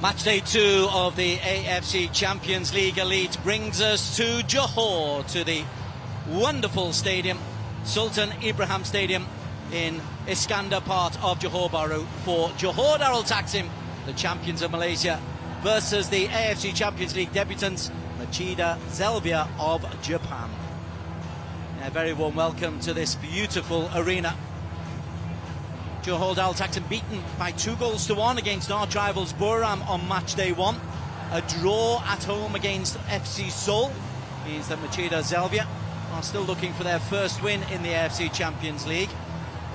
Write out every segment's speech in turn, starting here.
Match day 2 of the AFC Champions League Elite brings us to Johor, to the wonderful stadium, Sultan Ibrahim Stadium in Iskandar part of Johor Darul, for Johor Darul Taksim, the champions of Malaysia, versus the AFC Champions League debutants, Machida Zelvia of Japan. A very warm welcome to this beautiful arena. Johor Darul Taksim beaten by 2-1 against arch rivals Buram on match day 1. A draw at home against FC Seoul means that Machida Zelvia are still looking for their first win in the AFC Champions League.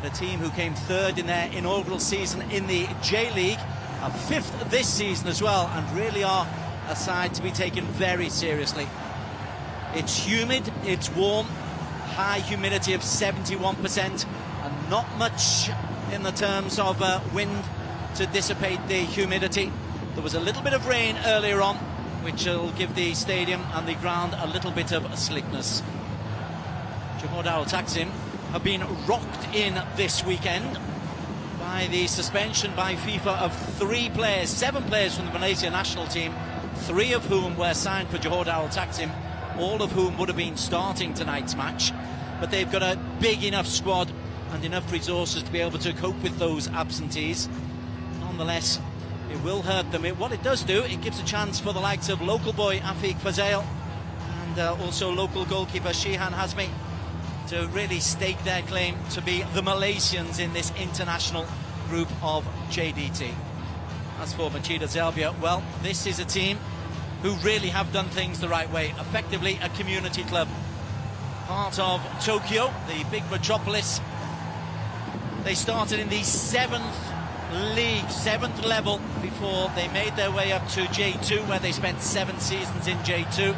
But a team who came third in their inaugural season in the J-League, are fifth this season as well, and really are a side to be taken very seriously. It's humid, it's warm, high humidity of 71%, and not much in the terms of wind to dissipate the humidity. There was a little bit of rain earlier on, which will give the stadium and the ground a little bit of slickness. Johor Darul Taksim have been rocked in this weekend by the suspension by FIFA of 7 players from the Malaysia national team, 3 of whom were signed for Johor Darul Taksim, all of whom would have been starting tonight's match. But they've got a big enough squad and enough resources to be able to cope with those absentees. Nonetheless, it will hurt them. What it does do, it gives a chance for the likes of local boy Afiq Fazail and also local goalkeeper Shihan Hazmi to really stake their claim to be the Malaysians in this international group of JDT. As for Machida Zelvia, well, this is a team who really have done things the right way. Effectively a community club, part of Tokyo, the big metropolis. They started in the 7th league, 7th level, before they made their way up to J2, where they spent 7 seasons in J2.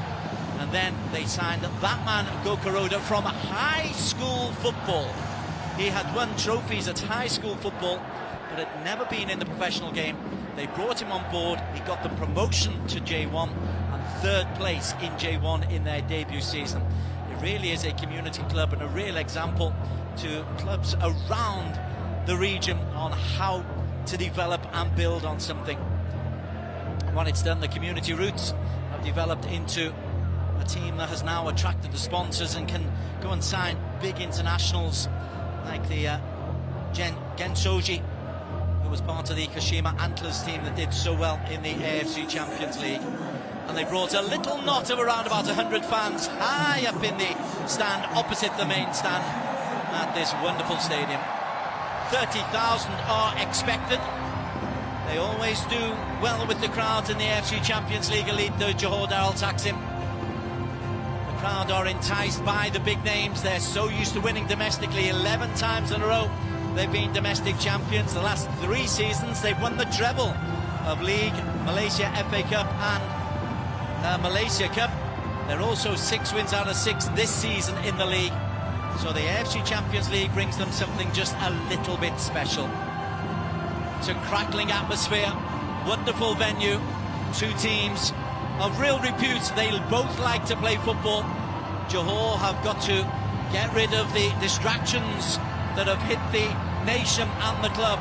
And then they signed that man, Gokuroda, from high school football. He had won trophies at high school football, but had never been in the professional game. They brought him on board. He got the promotion to J1 and 3rd place in J1 in their debut season. It really is a community club and a real example to clubs around the region on how to develop and build on something. What it's done, the community roots have developed into a team that has now attracted the sponsors and can go and sign big internationals like the Gensoji, who was part of the Kashima Antlers team that did so well in the AFC Champions League. And they brought a little knot of around about 100 fans high up in the stand opposite the main stand at this wonderful stadium. 30,000 are expected. They always do well with the crowds in the AFC Champions League Elite, the Johor Darul Taksim. The crowd are enticed by the big names. They're so used to winning domestically. 11 times in a row they've been domestic champions. The last 3 seasons they've won the treble of League, Malaysia FA Cup and Malaysia Cup. They're also 6 wins out of 6 this season in the league. So the AFC Champions League brings them something just a little bit special. It's a crackling atmosphere, wonderful venue, 2 teams of real repute. They both like to play football. Johor have got to get rid of the distractions that have hit the nation and the club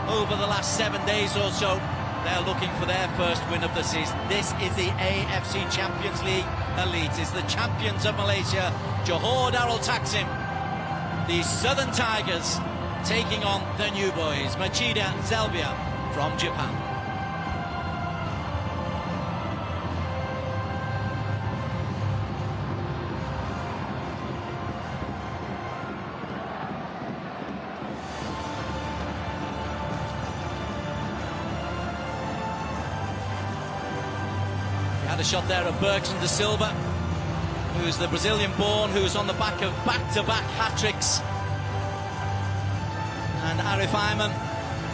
over the last 7 days or so. They're looking for their first win of the season. This is the AFC Champions League Elite. It's the champions of Malaysia, Johor Darul Taksim, the Southern Tigers, taking on the new boys, Machida Zelvia from Japan. Had a shot there of Bergson de Silva, who's the Brazilian-born, who's on the back of back-to-back hat-tricks. And Arif Ayman,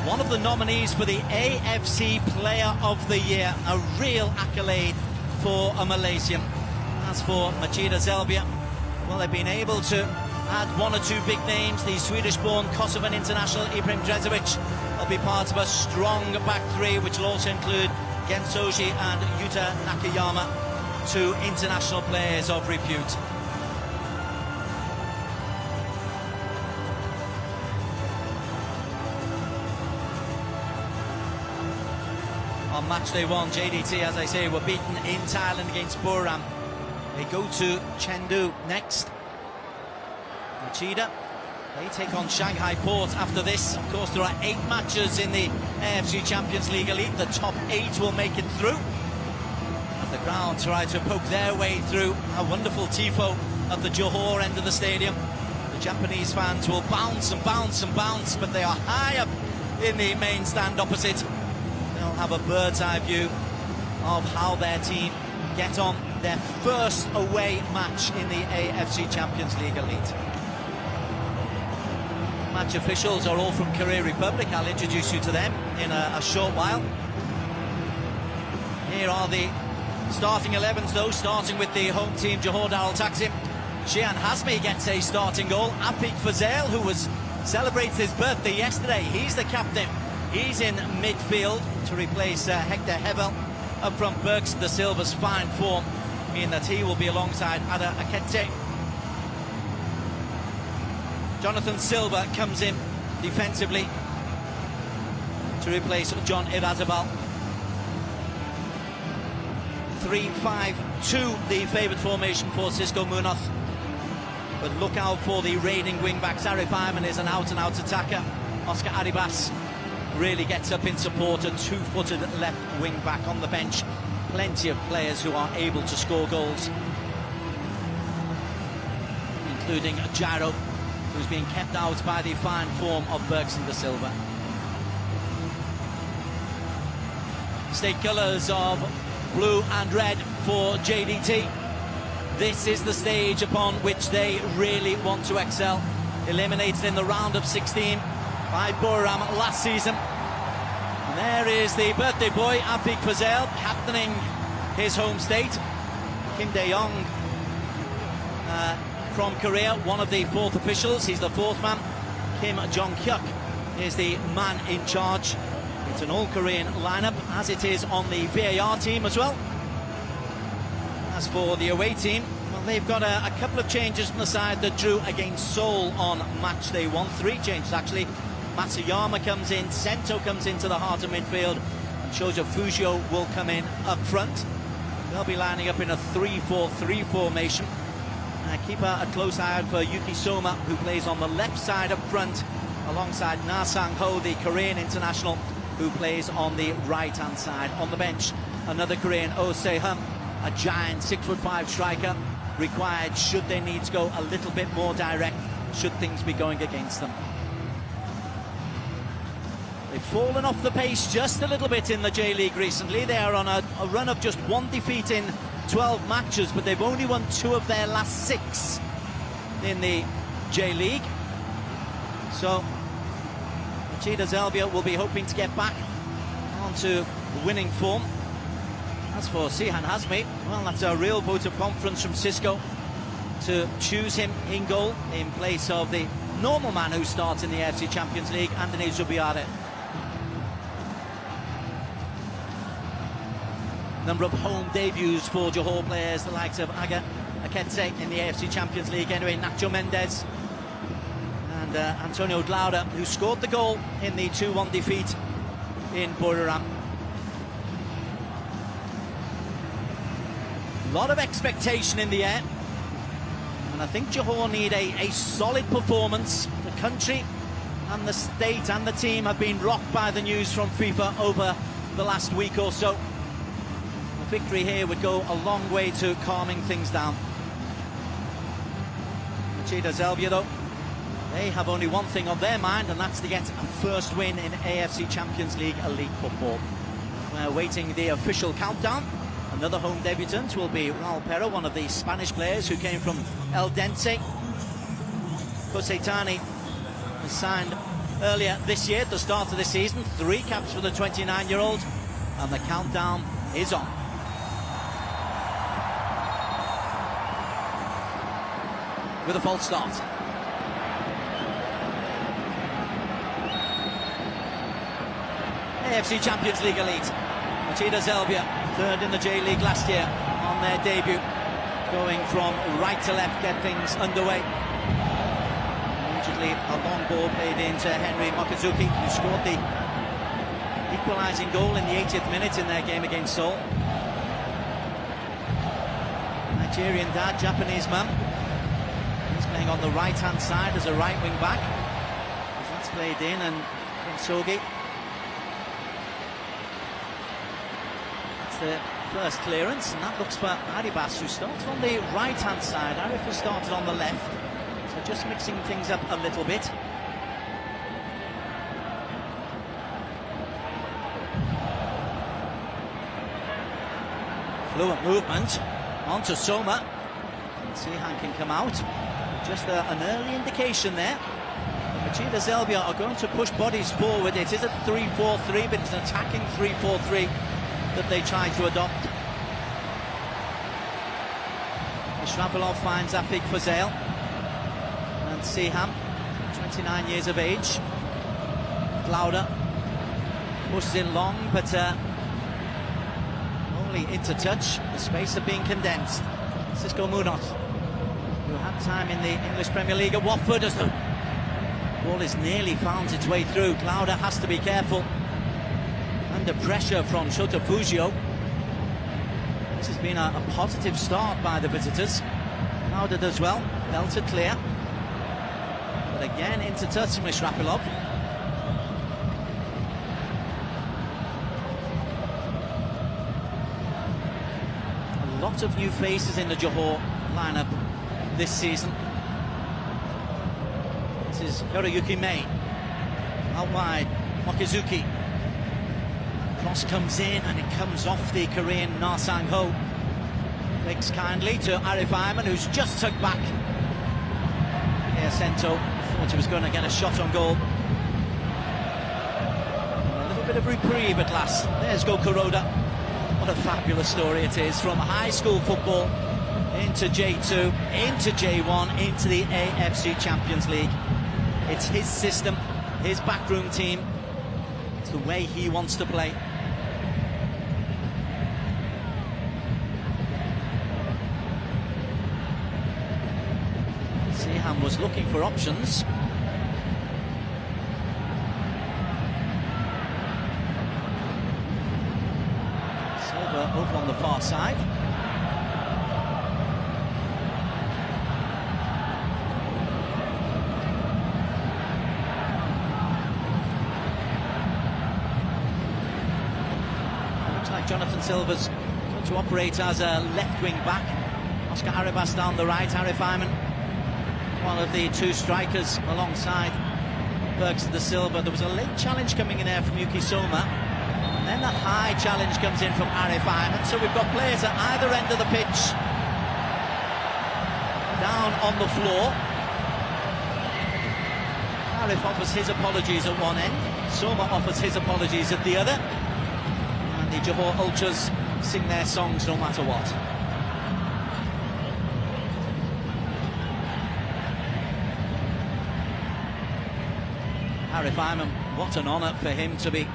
one of the nominees for the AFC Player of the Year, a real accolade for a Malaysian. As for Machida Zelvia, well, they've been able to add 1 or 2 big names. The Swedish-born Kosovan international Ibrahim Drezovic will be part of a strong back 3, which will also include Gensoji and Yuta Nakayama, 2 international players of repute. on match day one. JDT, as I say, were beaten in Thailand against Buriram. They go to Chengdu next. Machida, they take on Shanghai Port after this. Of course, there are 8 matches in the AFC Champions League Elite. The top 8 will make it through, as the crowd try to poke their way through a wonderful tifo at the Johor end of the stadium. The Japanese fans will bounce and bounce and bounce, but they are high up in the main stand opposite. They'll have a bird's eye view of how their team get on their first away match in the AFC Champions League Elite. Match officials are all from Korea Republic. I'll introduce you to them in a short while. Here are the starting 11s though, starting with the home team, Johor Darul Taksim. Shihan Hazmi gets a starting goal. Apik Fazel, who celebrates his birthday yesterday, he's the captain. He's in midfield to replace Hector Hebel. Up from Machida Zelvia's fine form, meaning that he will be alongside Ada Akete. Jonathan Silva comes in defensively to replace John Irazabal. 3-5-2, the favourite formation for Cisco Munoz. But look out for the reigning wing-back. Arif Ayman is an out-and-out attacker. Oscar Arribas really gets up in support, a 2-footed left wing-back on the bench. Plenty of players who are able to score goals, including Jairo, who's being kept out by the fine form of Bergson da Silva. State colours of blue and red for JDT. This is the stage upon which they really want to excel. Eliminated in the round of 16 by Buriram last season. And there is the birthday boy, Apik Fazel, captaining his home state. Kim Dae-yong from Korea, one of the 4th officials. He's the 4th man. Kim Jong-hyuk is the man in charge. It's an all-Korean lineup, as it is on the VAR team as well. As for the away team, well, they've got a couple of changes from the side that drew against Seoul on match day 1. 3 changes actually. Matsuyama comes in, Sento comes into the heart of midfield, and Shoja Fujio will come in up front. They'll be lining up in a 3-4-3 formation. Keep a close eye out for Yuki Soma, who plays on the left side up front, alongside Na Sang-ho, the Korean international, who plays on the right-hand side. On the bench, another Korean, Oh Se-hum, a giant 6'5" striker, required should they need to go a little bit more direct, should things be going against them. They've fallen off the pace just a little bit in the J-League recently. They are on a run of just 1 defeat in 12 matches, but they've only won 2 of their last 6 in the J-League. So Machida Zelvia will be hoping to get back onto winning form. As for Shihan Hazmi, well, that's a real vote of confidence from Cisco to choose him in goal in place of the normal man who starts in the AFC Champions League, Anthony Zubiare. Number of home debuts for Johor players, the likes of Aga Akete in the AFC Champions League. Anyway, Nacho Mendez and Antonio Glauda, who scored the goal in the 2-1 defeat in Buriram. A lot of expectation in the air, and I think Johor need a solid performance. The country and the state and the team have been rocked by the news from FIFA over the last week or so. A victory here would go a long way to calming things down. Machida Zelvia, though, they have only one thing on their mind, and that's to get a first win in AFC Champions League Elite football. We're awaiting the official countdown. Another home debutant will be Raul Pero, one of the Spanish players who came from El Dense. Cosetani was signed earlier this year, at the start of the season. 3 caps for the 29-year-old, and the countdown is on. With a false start. AFC Champions League Elite. Machida Zelvia, 3rd in the J-League last year on their debut. Going from right to left, get things underway. Immediately a long ball played into Henry Mokazuki, who scored the equalising goal in the 80th minute in their game against Seoul. Nigerian dad, Japanese mum. He's playing on the right-hand side as a right wing back. That's played in, and Sogi. That's the first clearance, and that looks for Aribas, who starts on the right-hand side. Arif has started on the left, so just mixing things up a little bit. Fluent movement onto Soma. Sihan can come out. Just an early indication there. Machida Zelvia are going to push bodies forward. It is a 3-4-3, but it's an attacking 3-4-3 that they try to adopt. Ishravilov finds Afik Fazel. And Siham, 29 years of age. Lauda pushes in long, but only into touch. The space of being condensed. Cisco Munoz, who had time in the English Premier League at Watford, as the ball is nearly found its way through. Lauda has to be careful. Under pressure from Shota Fujio. This has been a positive start by the visitors. Lauda does well, belted clear. But again into touch with Shrapilov. A lot of new faces in the Johor lineup this season. This is Hiroyuki Mei. Out wide, Mokizuki. Cross comes in and it comes off the Korean Na Sang-ho. Links kindly to Arif Ayman, who's just tugged back. Here Sento thought he was going to get a shot on goal. A little bit of reprieve at last. There's Go Kuroda. What a fabulous story it is, from high school football into J2, into J1, into the AFC Champions League. It's his system, his backroom team. It's the way he wants to play. Siham was looking for options. Silva over on the far side. Looks like Jonathan Silva's going to operate as a left wing back. Oscar Aribas down the right, Arif Ayman, one of the two strikers alongside Bergson de Silva. There was a late challenge coming in there from Yuki Soma, and then the high challenge comes in from Arif Ayman. So we've got players at either end of the pitch down on the floor. Arif offers his apologies at one end, Soma offers his apologies at the other, and the Johor Ultras sing their songs no matter what. Arif Ayman, what an honour for him to be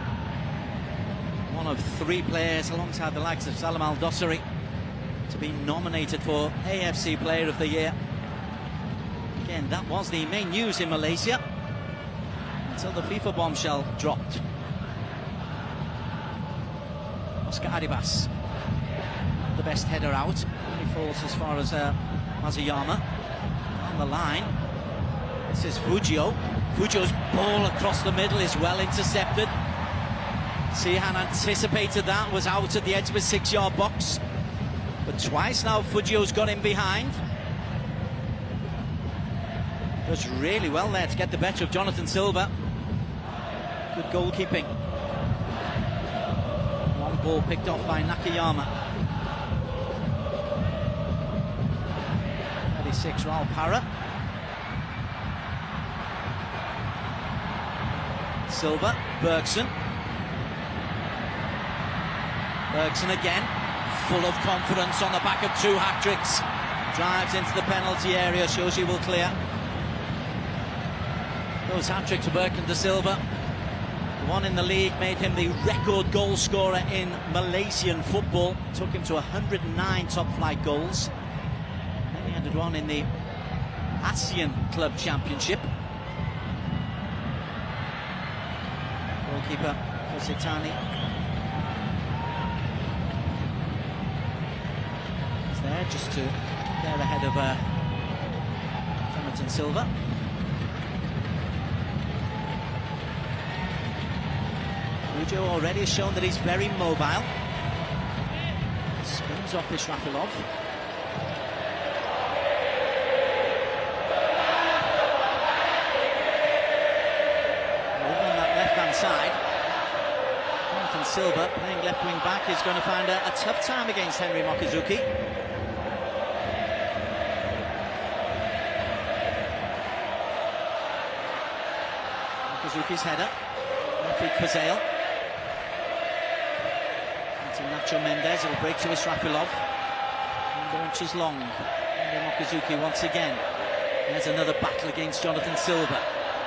one of three players, alongside the likes of Salam Al-Dossari, to be nominated for AFC Player of the Year. Again, that was the main news in Malaysia until the FIFA bombshell dropped. Oscar Aribas, the best header out. He falls as far as Mazuyama. On the line, this is Fujio. Fujio's ball across the middle is well intercepted. Sihan anticipated that, was out at the edge of a 6-yard box. But twice now Fujio's got in behind. Does really well there to get the better of Jonathan Silva. Good goalkeeping. One ball picked off by Nakayama. 36, Raul Parra. Silva, Bergson. Bergson again, full of confidence on the back of 2 hat-tricks. Drives into the penalty area, shows he will clear. Those hat-tricks for Bergson de Silva. The one in the league made him the record goal scorer in Malaysian football. Took him to 109 top-flight goals. Then he added one in the ASEAN Club Championship. Goalkeeper Positani is there just to get ahead of Jonathan Silva. Fujo already has shown that he's very mobile. Spins off Israfilov. Over on that left-hand side. Jonathan Silva, playing left wing back, is going to find a tough time against Henry Mokizuki. Mokizuki's header. Rafik Fazale. Into Nacho Mendes, it'll break to Israfilov. 4 inches long. Henry Mokizuki once again. There's another battle against Jonathan Silva.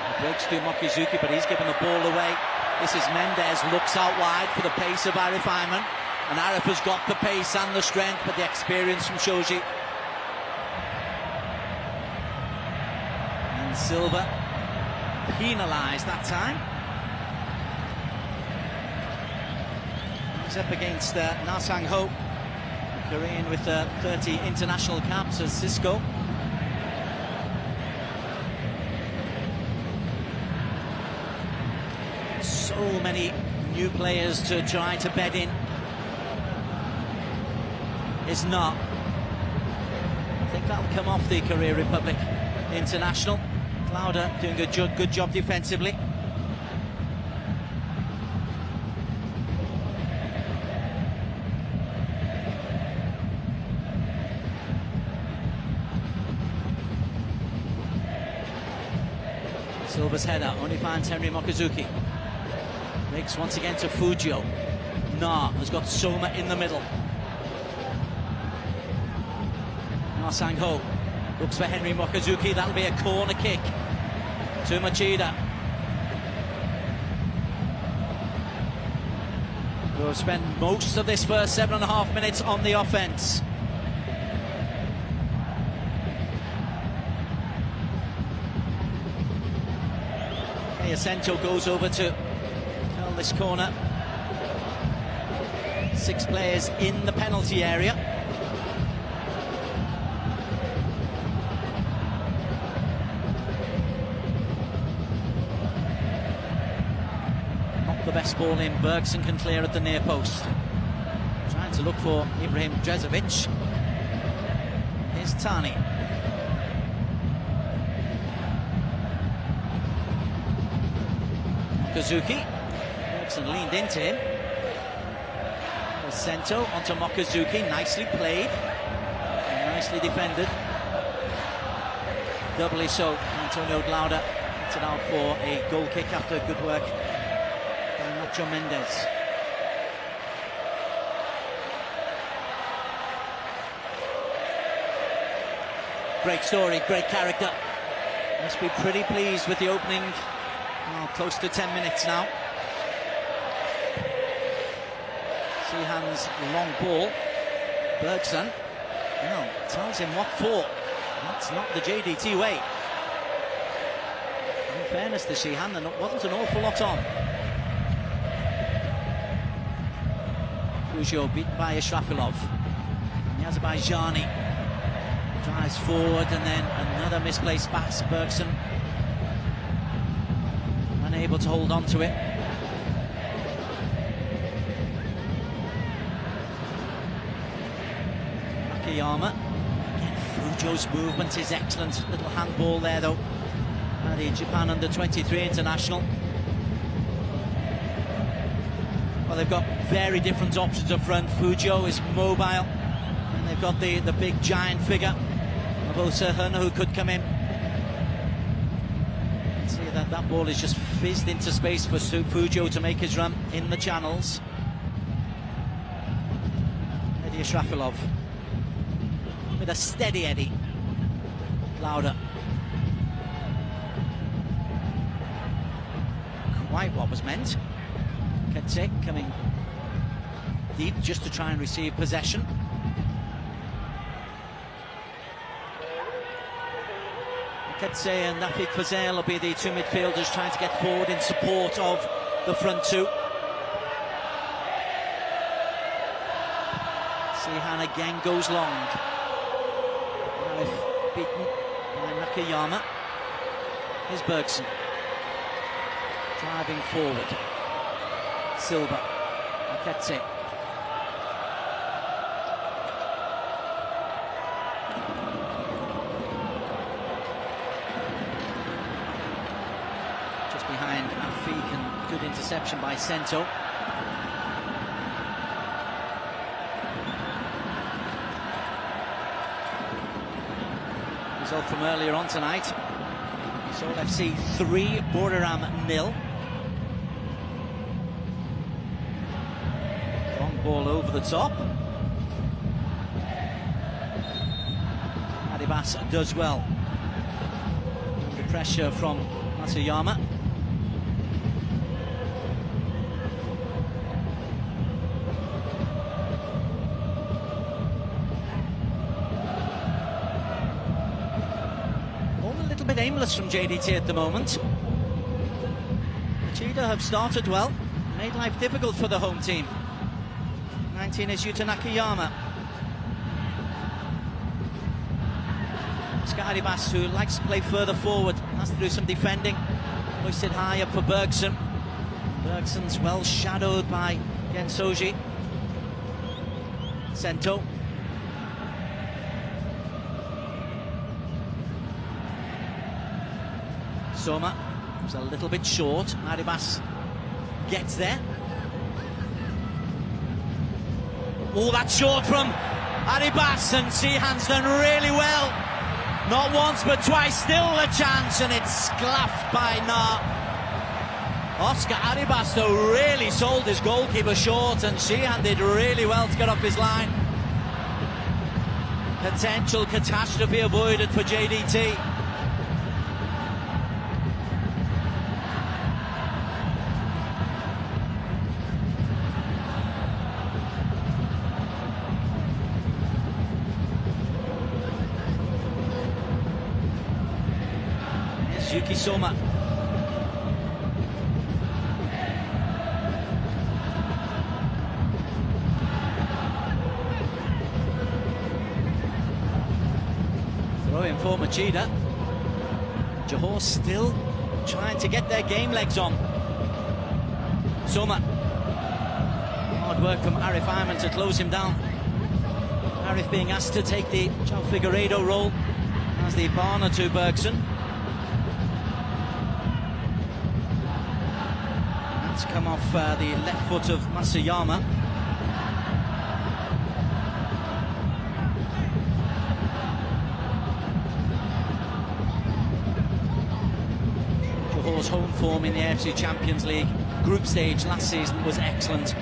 He breaks to Mokizuki, but he's given the ball away. This is Mendes, looks out wide for the pace of Arif Ayman. And Arif has got the pace and the strength, but the experience from Shoji. And Silva penalised that time. He's up against Na Sang-ho, a Korean with 30 international caps as Cisco. So many new players to try to bed in. Is not. I think that'll come off the Korea Republic international. Lauda doing a good job defensively. Silva's header only finds Henry Mokizuki. Breaks once again to Fujio. Na has got Soma in the middle. Na Sang-ho looks for Henry Mokizuki. That'll be a corner kick to Machida. We'll spend most of this first 7.5 minutes on the offence. Asento goes over to curl this corner. 6 players in the penalty area. Not the best ball in. Bergson can clear at the near post. Trying to look for Ibrahim Drezovic. Here's Tani. Mokizuki. Bergson leaned into him. Sento onto Mokizuki. Nicely played. And nicely defended. Doubly so. Antonio Glauda gets it out for a goal kick after good work by Nacho Mendes. Great story, great character. Must be pretty pleased with the opening. Well, close to 10 minutes now. Seahan's long ball. Bergson, well, tells him what for. That's not the JDT way. In fairness to Seahan, there wasn't an awful lot on. Fujio beaten by Israfilov. Yazbajani drives forward, and then another misplaced pass. Bergson unable to hold on to it. Nakayama. Again, Fujio's movement is excellent. Little handball there though. The Japan under-23 international. Well, they've got very different options up front. Fujio is mobile, and they've got the big giant figure of Osahun who could come in. See that ball is just fizzed into space for Fujio to make his run in the channels. Eddie Israfilov with a steady Eddie. Lauda. Quite what was meant. Ketse coming deep just to try and receive possession. Ketse and Rafik Fazale will be the 2 midfielders trying to get forward in support of the front 2. Sihan again goes long. Arif beaten by Nakayama. Here's Bergson. Driving forward. Silva. Aketse. Just behind Afik, and good interception by Sento. Result from earlier on tonight. Seoul FC 3, Buriram 0. Long ball over the top. Adibas does well. Under pressure from Matsuyama. Bit aimless from JDT at the moment. Machida have started well, made life difficult for the home team. 19 is Yuta Nakayama. Aribas, who likes to play further forward, has to do some defending. Hoisted high up for Bergson. Bergson's well shadowed by Gensoji. Sento. Soma was a little bit short. Aribas gets there. Oh, that's short from Aribas, and Sihan's done really well. Not once but twice, still a chance, and it's sklaffed by Na. Oscar Aribas though really sold his goalkeeper short, and Sihan did really well to get off his line. Potential catastrophe avoided for JDT. Yuki Soma. Throw in for Machida. Johor still trying to get their game legs on. Soma. Hard work from Arif Ayman to close him down. Arif being asked to take the João Figueiredo role as the partner to Bergson. Come off the left foot of Masuyama. Johor's home form in the AFC Champions League group stage last season was excellent.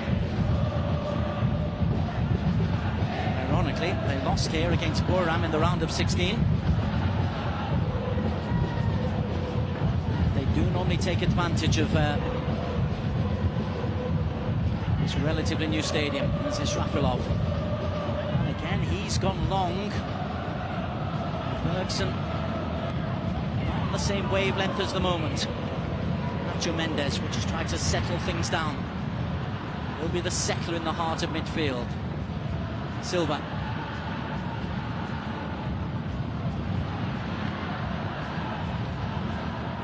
Ironically, they lost here against Buriram in the round of 16. They do normally take advantage of it's a relatively new stadium. This is Rafilov. And again, he's gone long. Bergson not on the same wavelength as the moment. Nacho Mendes will just try to settle things down. He'll be the settler in the heart of midfield. Silva.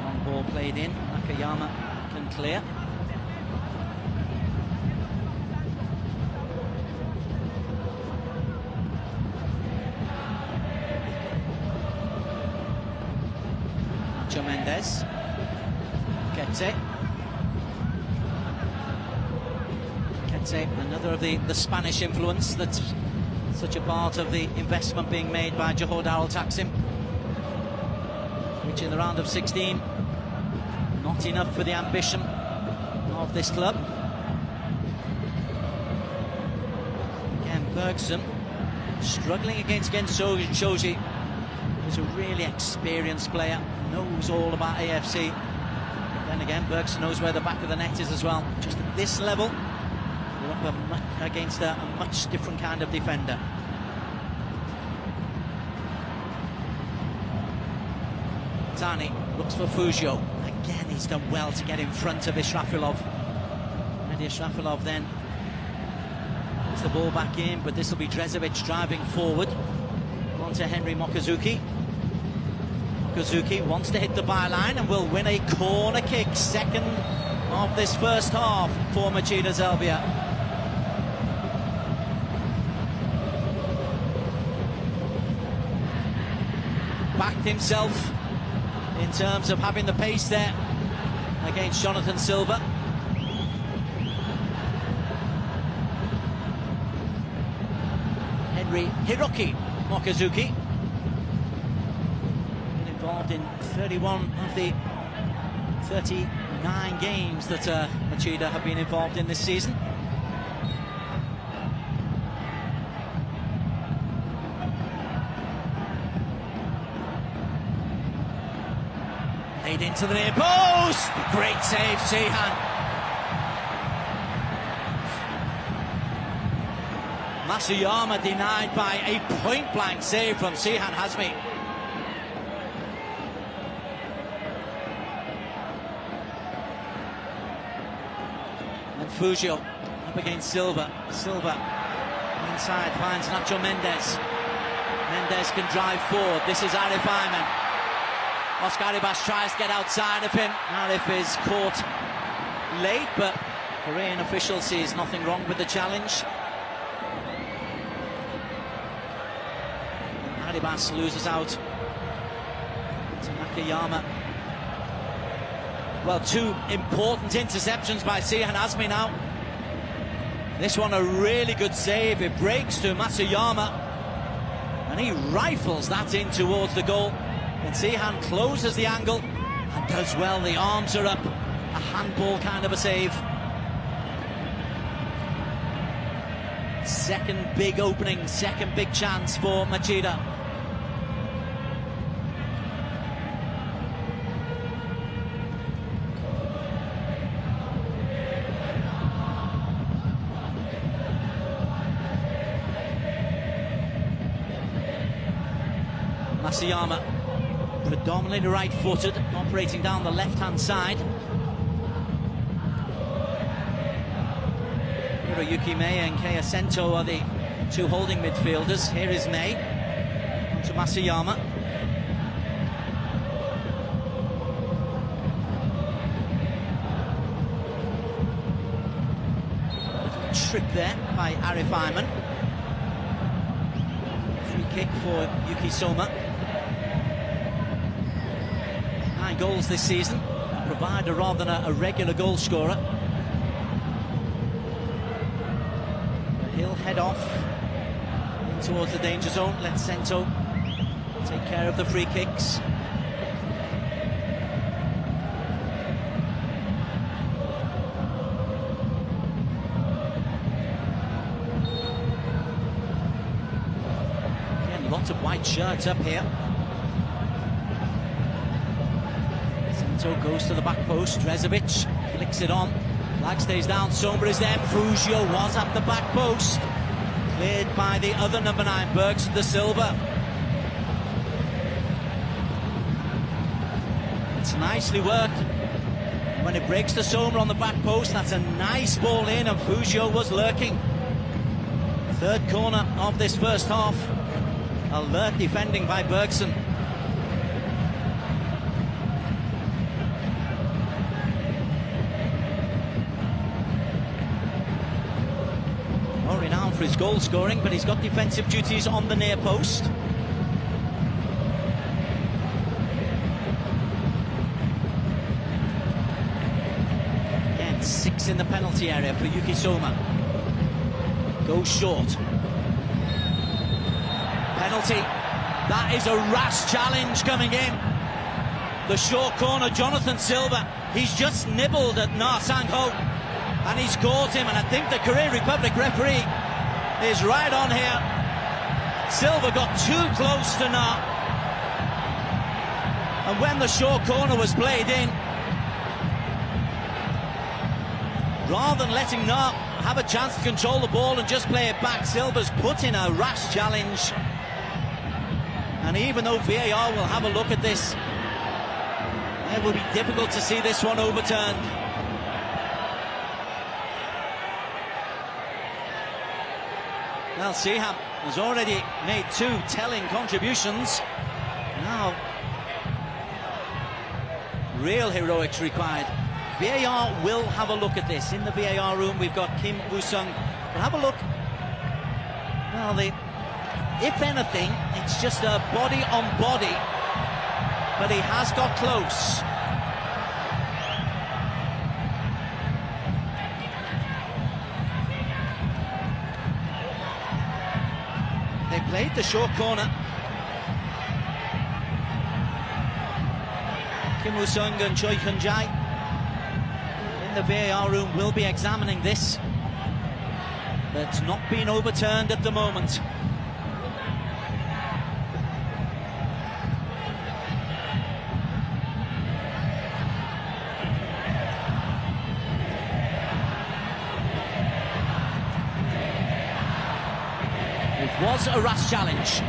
Long ball played in. Nakayama can clear. Mendes. Kete, another of the Spanish influence that's such a part of the investment being made by Johor Darul Taksim. Which in the round of 16, not enough for the ambition of this club. Again, Bergson struggling against Shoji, who's a really experienced player. Knows all about AFC. But then again, Bergson knows where the back of the net is as well. Just at this level, we're up against a much different kind of defender. Tani looks for Fujio. Again, he's done well to get in front of Israfilov. And Israfilov then Gets the ball back in, but this will be Drezovic driving forward. On to Henry Mokazuki. Mokazuki wants to hit the byline and will win a corner kick. Second of this first half for Machida Zelvia. Backed himself in terms of having the pace there against Jonathan Silva. Henry Hiroki Mokazuki, been involved in 31 of the 39 games that Machida have been involved in this season. Laid into the near post. Great save, Sihan. Masuyama denied by a point-blank save from Sihan Hazmi. And Fujio up against Silva. Silva inside finds Nacho Mendes. Mendes can drive forward. This is Arif Ayman. Oscar Arribas tries to get outside of him. Arif is caught late, but Korean official sees nothing wrong with the challenge. Arribas loses out to Nakayama. Well, two important interceptions by Sihan Hazmi now. This one a really good save. It breaks to Masuyama and he rifles that in towards the goal. And Sihan closes the angle and does well. The arms are up. A handball kind of a save. Second big opening, second big chance for Machida. Masuyama, predominantly right-footed, operating down the left-hand side. Hiroyuki Mei and Kei Sento are the two holding midfielders. Here is Mei, on to Masuyama. Little trip there by Arif Ayman. Free kick for Yuki Soma. 9 goals this season, a provider rather than a regular goal scorer. He'll head off in towards the danger zone. Let Sento take care of the free kicks. Again, lots of white shirts up here. Goes to the back post. Drezovic flicks it on. Flag stays down. Somber is there. Fujio was at the back post. Cleared by the other number 9, Bergson de Silva. It's nicely worked. When it breaks to Somber on the back post, that's a nice ball in, and Fujio was lurking. Third corner of this first half. Alert defending by Bergson. Renowned for his goal scoring, but he's got defensive duties on the near post. Again, 6 in the penalty area for Yuki Soma. Goes short. Penalty. That is a rash challenge coming in. The short corner, Jonathan Silva. He's just nibbled at Na Sang-ho. And he's caught him, and I think the Korean Republic referee is right on here. Silva got too close to Na. And when the short corner was played in, rather than letting Na have a chance to control the ball and just play it back, Silva's put in a rash challenge. And even though VAR will have a look at this, it will be difficult to see this one overturned. Well, Siham has already made 2 telling contributions. Now, real heroics required. VAR will have a look at this. In the VAR room, we've got Kim Woo-sung. We'll have a look. Well, if anything, it's just a body on body, but he has got close. They played the short corner. Kim Woo-sung and Choi Hyun-jae in the VAR room will be examining this. That's not been overturned at the moment. It was a rash challenge.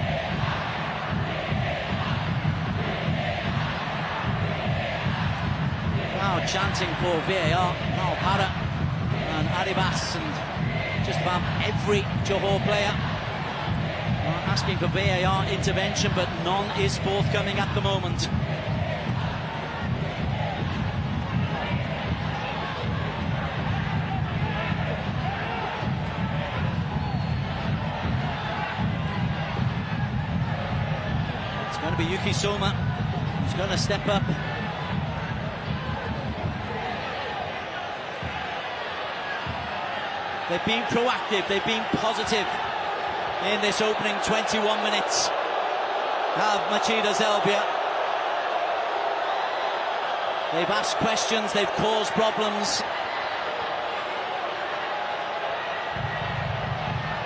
Crowd chanting for VAR. Now Para and Aribas and just about every Johor player are asking for VAR intervention, but none is forthcoming at the moment. It's going to be Yuki Soma who's going to step up. They've been proactive, they've been positive in this opening 21 minutes of Machida Zelvia. They've asked questions, they've caused problems.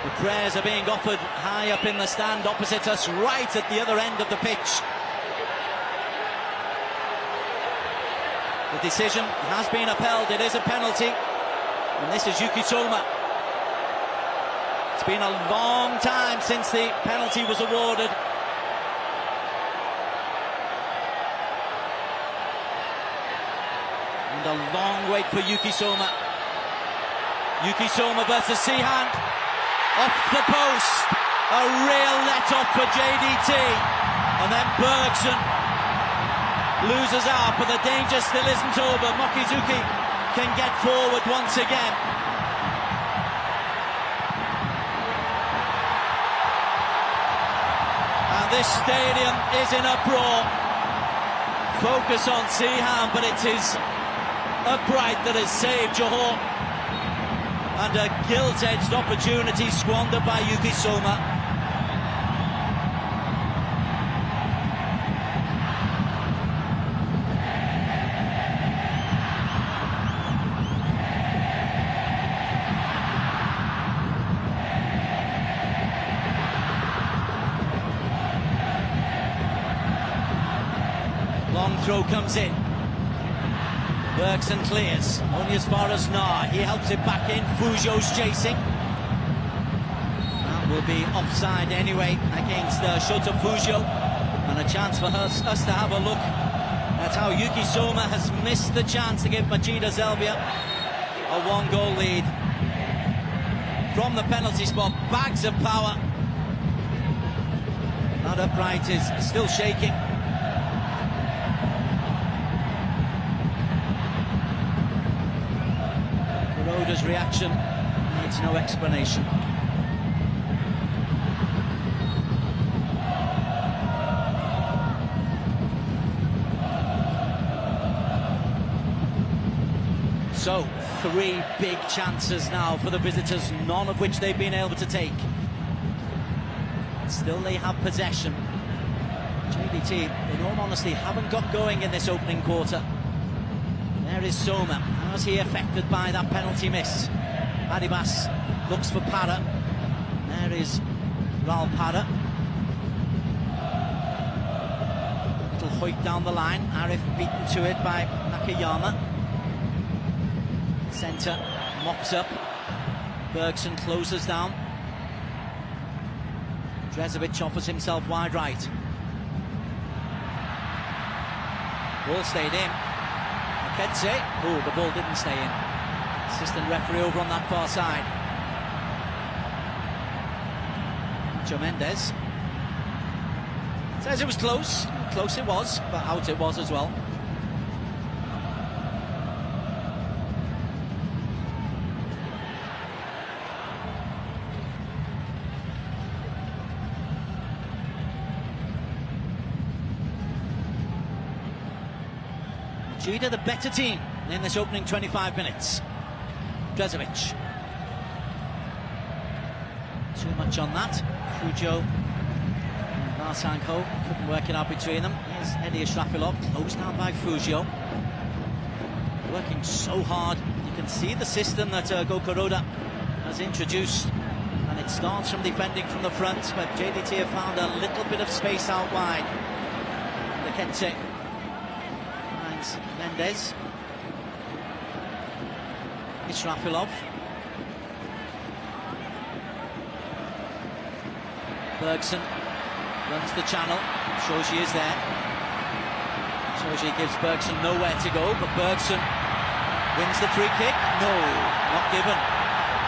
The prayers are being offered high up in the stand opposite us, right at the other end of the pitch. The decision has been upheld, it is a penalty, and this is Yuki Soma. It's been a long time since the penalty was awarded. And a long wait for Yuki Soma. Yuki Soma versus Sihan. Off the post. A real let-off for JDT. And then Bergson loses out, but the danger still isn't over. Mokizuki can get forward once again. This stadium is in uproar. Focus on Siham, but it is upright that has saved Johor. And a gilt-edged opportunity squandered by Yuki Soma. Long throw comes in. Bergson clears, only as far as Nah. He helps it back in. Fuzhou's chasing. That will be offside anyway against Shota Fuzhou. And a chance for us to have a look at how Yuki Soma has missed the chance to give Machida Zelvia a 1-goal lead. From the penalty spot, bags of power. That upright is still shaking. Roda's reaction needs no explanation. So, 3 big chances now for the visitors, none of which they've been able to take. Still they have possession. JDT, in all honesty, haven't got going in this opening quarter. There is Soma. How's he affected by that penalty miss? Adibas looks for Para. There is Ral Para. Little hoik down the line. Arif beaten to it by Nakayama. Centre mops up. Bergson closes down. Drezovic offers himself wide right. Ball stayed in. Oh, the ball didn't stay in. Assistant referee over on that far side. Nacho Mendes says it was close. Close it was, but out it was as well. Machida the better team in this opening 25 minutes. Drezovic. Too much on that. Fujo and Marsanko couldn't work it out between them. Here's Eddie Ashrafilov, closed down by Fujo. Working so hard. You can see the system that Gokoroda has introduced. And it starts from defending from the front, but JDT have found a little bit of space out wide. Lekete finds Mendes. Israfilov. Bergson runs the channel. Shoji is there. Shoji gives Bergson nowhere to go, but Bergson wins the free kick. No, not given.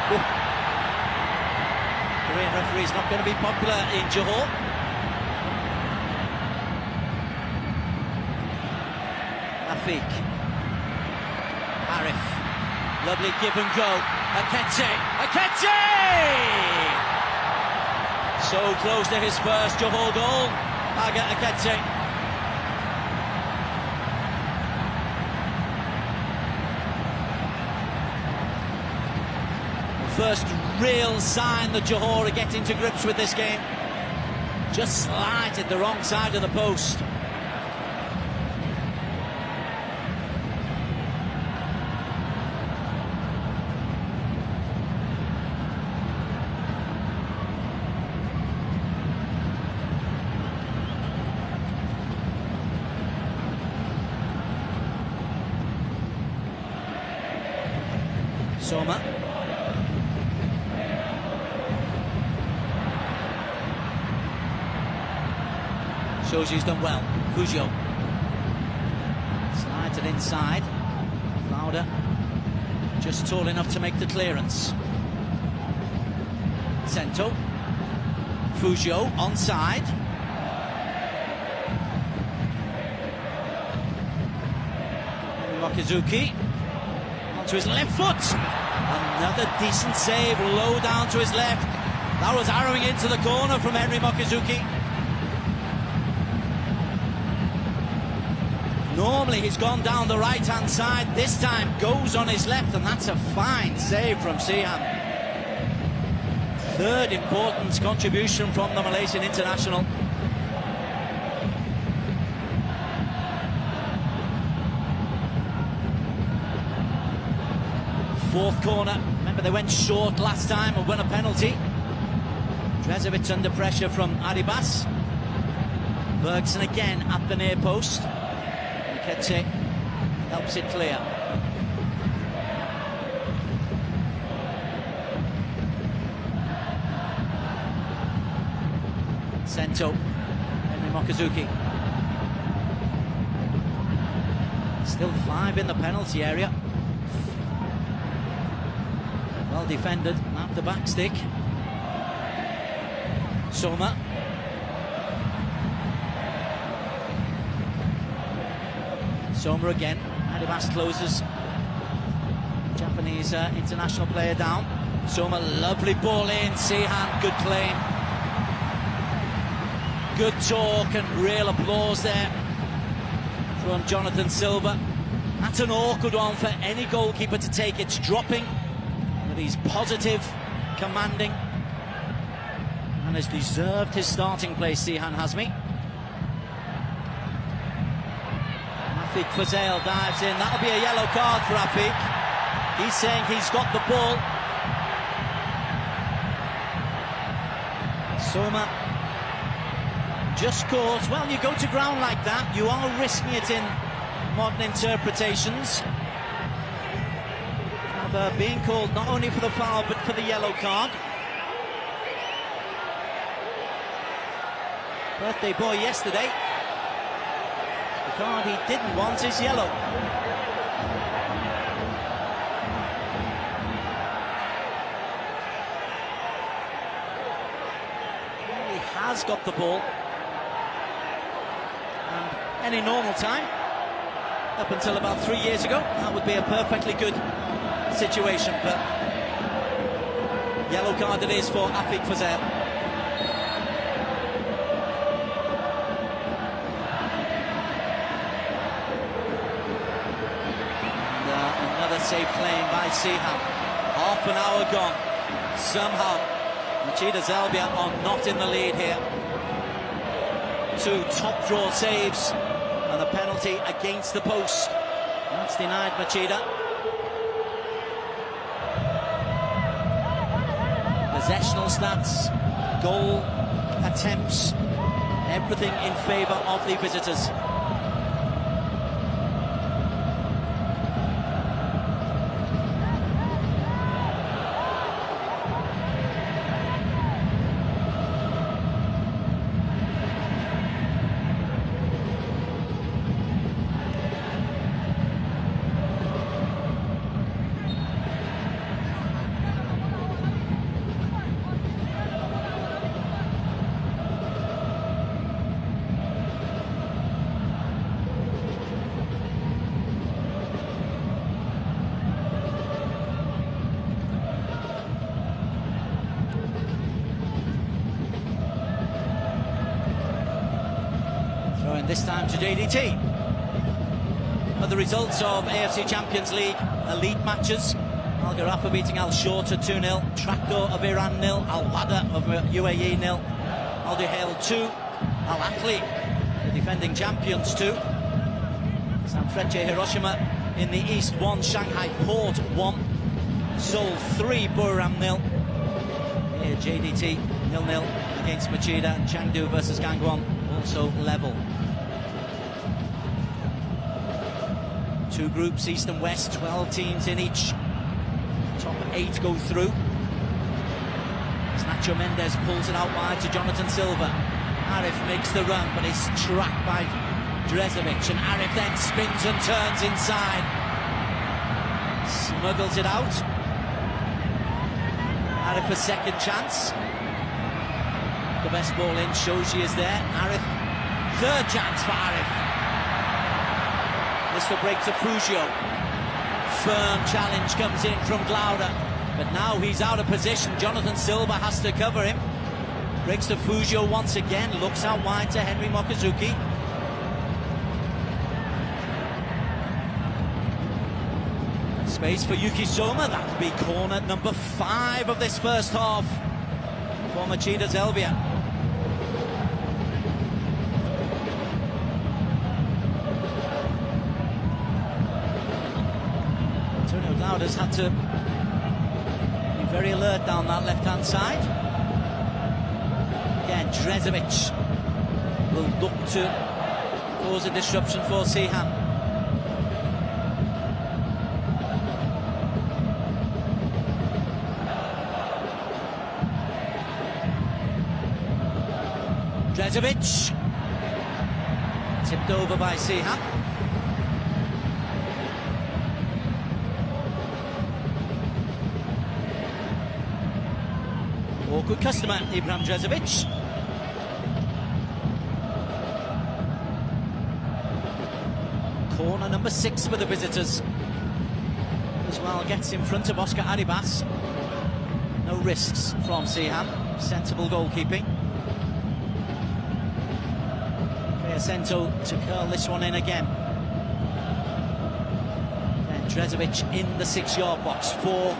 Ooh. Korean referee's not going to be popular in Johor. Afik. Arif. Lovely give and go. Akete! Akete! So close to his first Johor goal. Aga Akete. The first real sign that Johor are getting to grips with this game. Just slighted the wrong side of the post. Soma. Shoji's done well. Fujo. Slides it inside. Lauda just tall enough to make the clearance. Sento. Fujo onside. Mokizuki onto his left foot. Another decent save, low down to his left. That was arrowing into the corner from Henry Mokizuki. Normally he's gone down the right-hand side. This time goes on his left, and that's a fine save from Sihan. Third important contribution from the Malaysian international. Fourth corner. Remember they went short last time and won a penalty. Drezovic under pressure from Aribas. Bergson again at the near post. Lekete helps it clear. Sento. Henry Mokizuki. Still 5 in the penalty area. Well defended at the back stick. Soma. Soma again. Adibas closes. Japanese international player down. Soma, lovely ball in. Sihan, good claim. Good talk and real applause there from Jonathan Silva. That's an awkward one for any goalkeeper to take. It's dropping. He's positive, commanding, and has deserved his starting place, Sihan Hazmi. Afik Fazel dives in. That'll be a yellow card for Afik. He's saying he's got the ball. Soma just caught. Well, you go to ground like that, you are risking it in modern interpretations. Being called not only for the foul but for the yellow card. Birthday boy yesterday. The card he didn't want is yellow. has got the ball. And any normal time, up until about 3 years ago, that would be a perfectly good situation, but yellow card it is for Afik Fazel. Another safe claim by Siham. Half an hour gone. Somehow Machida Zelvia are not in the lead here. 2 top draw saves and a penalty against the post. That's denied Machida. Possessional stats, goal attempts, everything in favour of the visitors. This time to JDT. But the results of AFC Champions League Elite matches: Al Gharafa beating Al Shorta 2-0, Tractor of Iran 0, Al Wada of UAE 0, Al Duhail 2, Al Ahly, the defending champions 2, Sanfrecce Hiroshima in the East 1, Shanghai Port 1, Seoul 3, Buriram 0. Here JDT 0-0 against Machida, and Chengdu versus Gangwon also level. 2 groups, East and West, 12 teams in each. Top 8 go through. Nacho Mendes pulls it out wide to Jonathan Silva. Arif makes the run, but is tracked by Drezovic, and Arif then spins and turns inside. Smuggles it out. Arif a second chance. The best ball in, Shoji is there. Arif, third chance for Arif. This will break to Fugio. Firm challenge comes in from Glauder, but now he's out of position. Jonathan Silva has to cover him. Breaks to Fugio once again, looks out wide to Henry Mokazuki. Space for Yuki Soma. That'll be corner number 5 of this first half for Machida Zelvia. Has had to be very alert down that left-hand side. Again, Drezovic will look to cause a disruption for Siham. Drezovic tipped over by Siham. Good customer, Ibrahim Drezovic. Corner number 6 for the visitors. As well, gets in front of Oscar Arribas. No risks from Siham. Sensible goalkeeping. Piacento to curl this one in again. And Drezovic in the 6-yard box. 4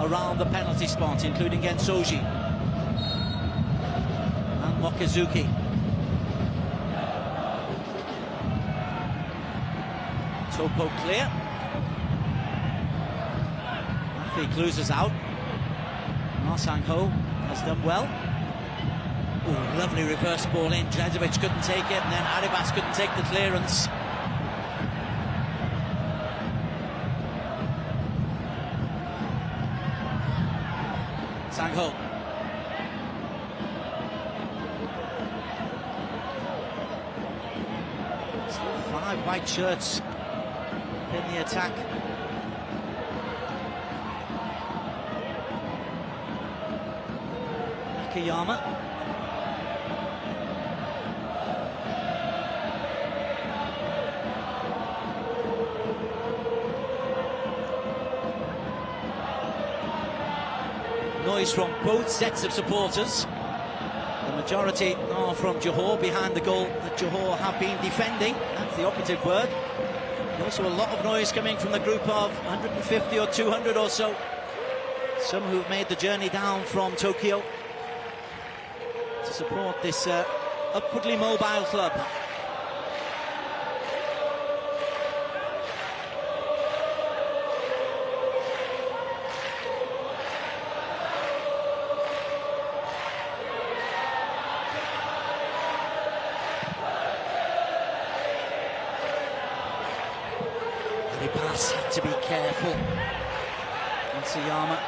around the penalty spot, including Gensoji. Mokazuki. Topo clear. Afik loses out. Ma Sang-ho has done well. Ooh, lovely reverse ball in. Drezovic couldn't take it, and then Arribas couldn't take the clearance. Sang-ho. Still 5 white shirts in the attack. Nakayama. noise from both sets of supporters. The majority are from Johor, behind the goal that Johor have been defending. That's the operative word. Also a lot of noise coming from the group of 150 or 200 or so. Some who've made the journey down from Tokyo to support this upwardly mobile club. Ribas had to be careful. And Siyama.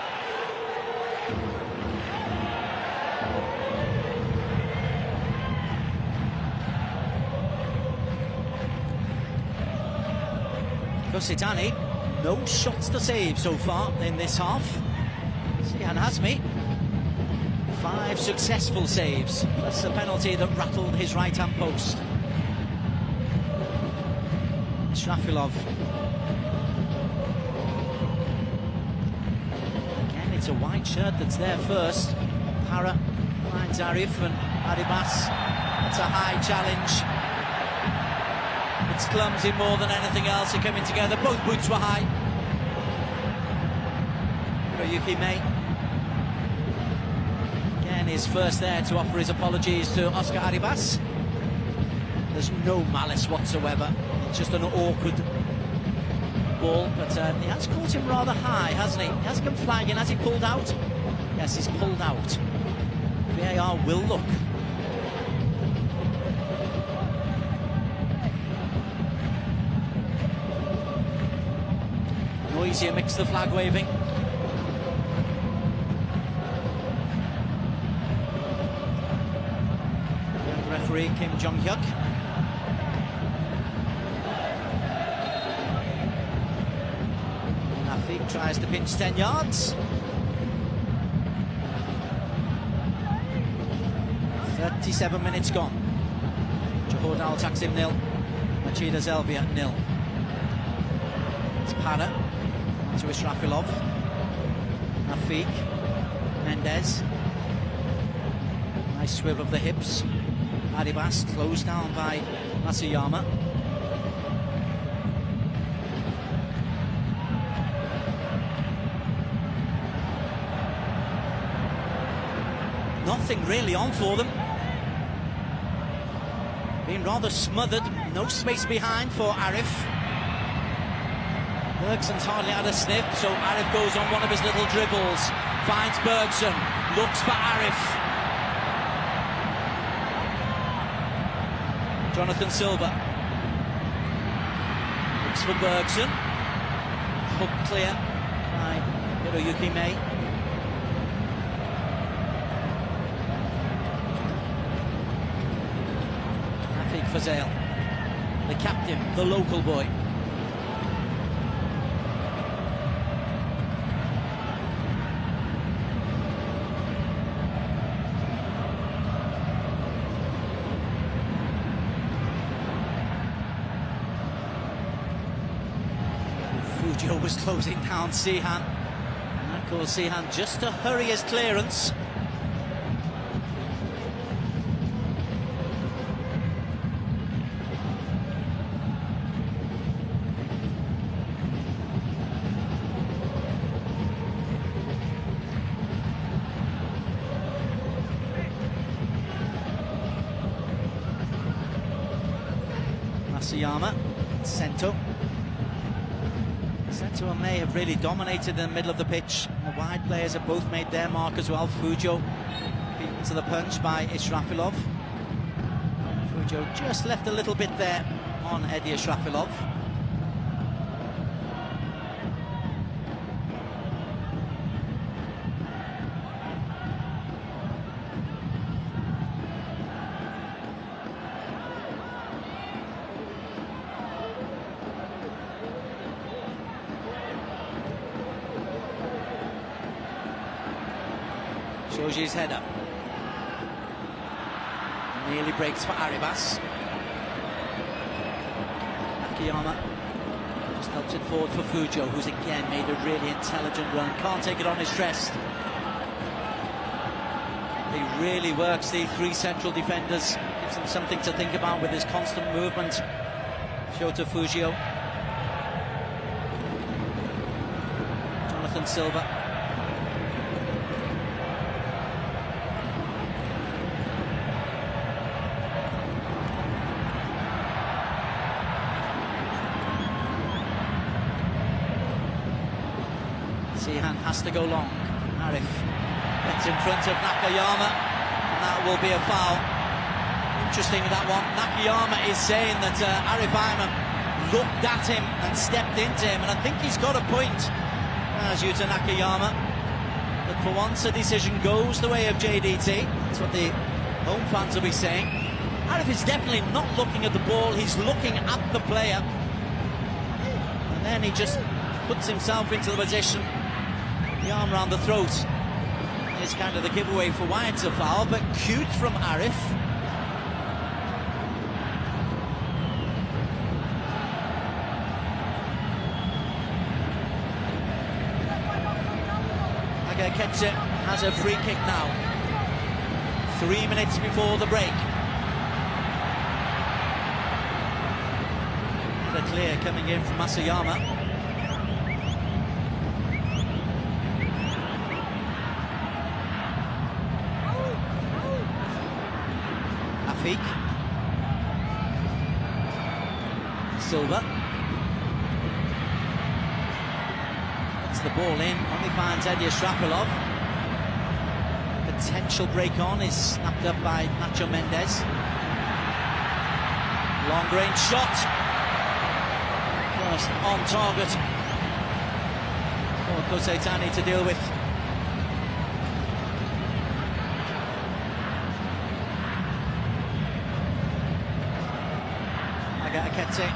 Kositani, no shots to save so far in this half. Sihan Hazmi, 5 successful saves, plus a penalty that rattled his right-hand post. Shrafilov. Again, it's a white shirt that's there first. Para finds Arif and Aribas. That's a high challenge. It's clumsy more than anything else. They're coming together. Both boots were high. Yuki May. Again, his first there to offer his apologies to Oscar Aribas. There's no malice whatsoever. It's just an awkward ball, but he has caught him rather high, hasn't he? He has come flagging. Has he pulled out? Yes, he's pulled out. VAR will look. Noisy amidst the flag waving. And referee Kim Jong-hyuk. Nafik tries to pinch 10 yards. 37 minutes gone. Johor Darul Taksim 0. Machida Zelvia 0. It's Para to Israfilov. Nafik. Mendez. Nice swivel of the hips. Aribas closed down by Masuyama. Nothing really on for them. Being rather smothered. No space behind for Arif. Bergson's hardly had a sniff, so Arif goes on one of his little dribbles. Finds Bergson. Looks for Arif. Jonathan Silva. Looks for Bergson. Hook clear by Hiroyuki May. Rafik Fazale, the captain, the local boy. Fujo was closing down Sihan, and that caused Sihan just to hurry his clearance. Masuyama, Sento. Sento and May have really dominated in the middle of the pitch. The wide players have both made their mark as well. Fujo beaten to the punch by Israfilov. Fujo just left a little bit there on Eddie Israfilov. Shoji's header. Nearly breaks for Aribas. Akiyama just helps it forward for Fujo, who's again made a really intelligent run. Can't take it on his chest. He really works the three central defenders, gives them something to think about with his constant movement. Shota Fujio, Jonathan Silva. Sihan has to go long. Arif gets in front of Nakayama, and that will be a foul. Interesting, that one. Nakayama is saying that Arif Ayman looked at him and stepped into him, and I think he's got a point, as Yuta Nakayama. But for once, a decision goes the way of JDT. That's what the home fans will be saying. Arif is definitely not looking at the ball, he's looking at the player. And then he just puts himself into the position. The arm round the throat is kind of the giveaway for why it's a foul, but cute from Arif. Agaketse has a free kick now. 3 minutes before the break. And a clear coming in from Masayama. Silva gets the ball in, only finds Edia Shrapilov. Potential break on is snapped up by Nacho Mendes. Long range shot, first on target for Koseitani to deal with. Akete.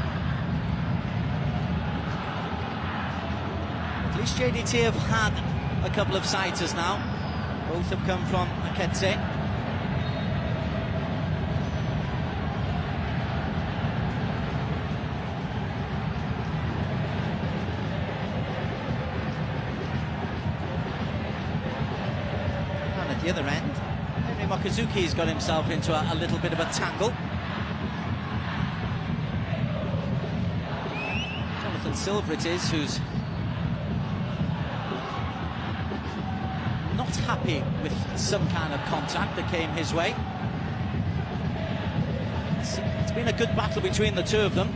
At least JDT have had a couple of sighters now. Both have come from Akete. And at the other end, Henry Mokazuki's got himself into a little bit of a tangle. Jonathan Silva it is, who's not happy with some kind of contact that came his way. It's been a good battle between the two of them.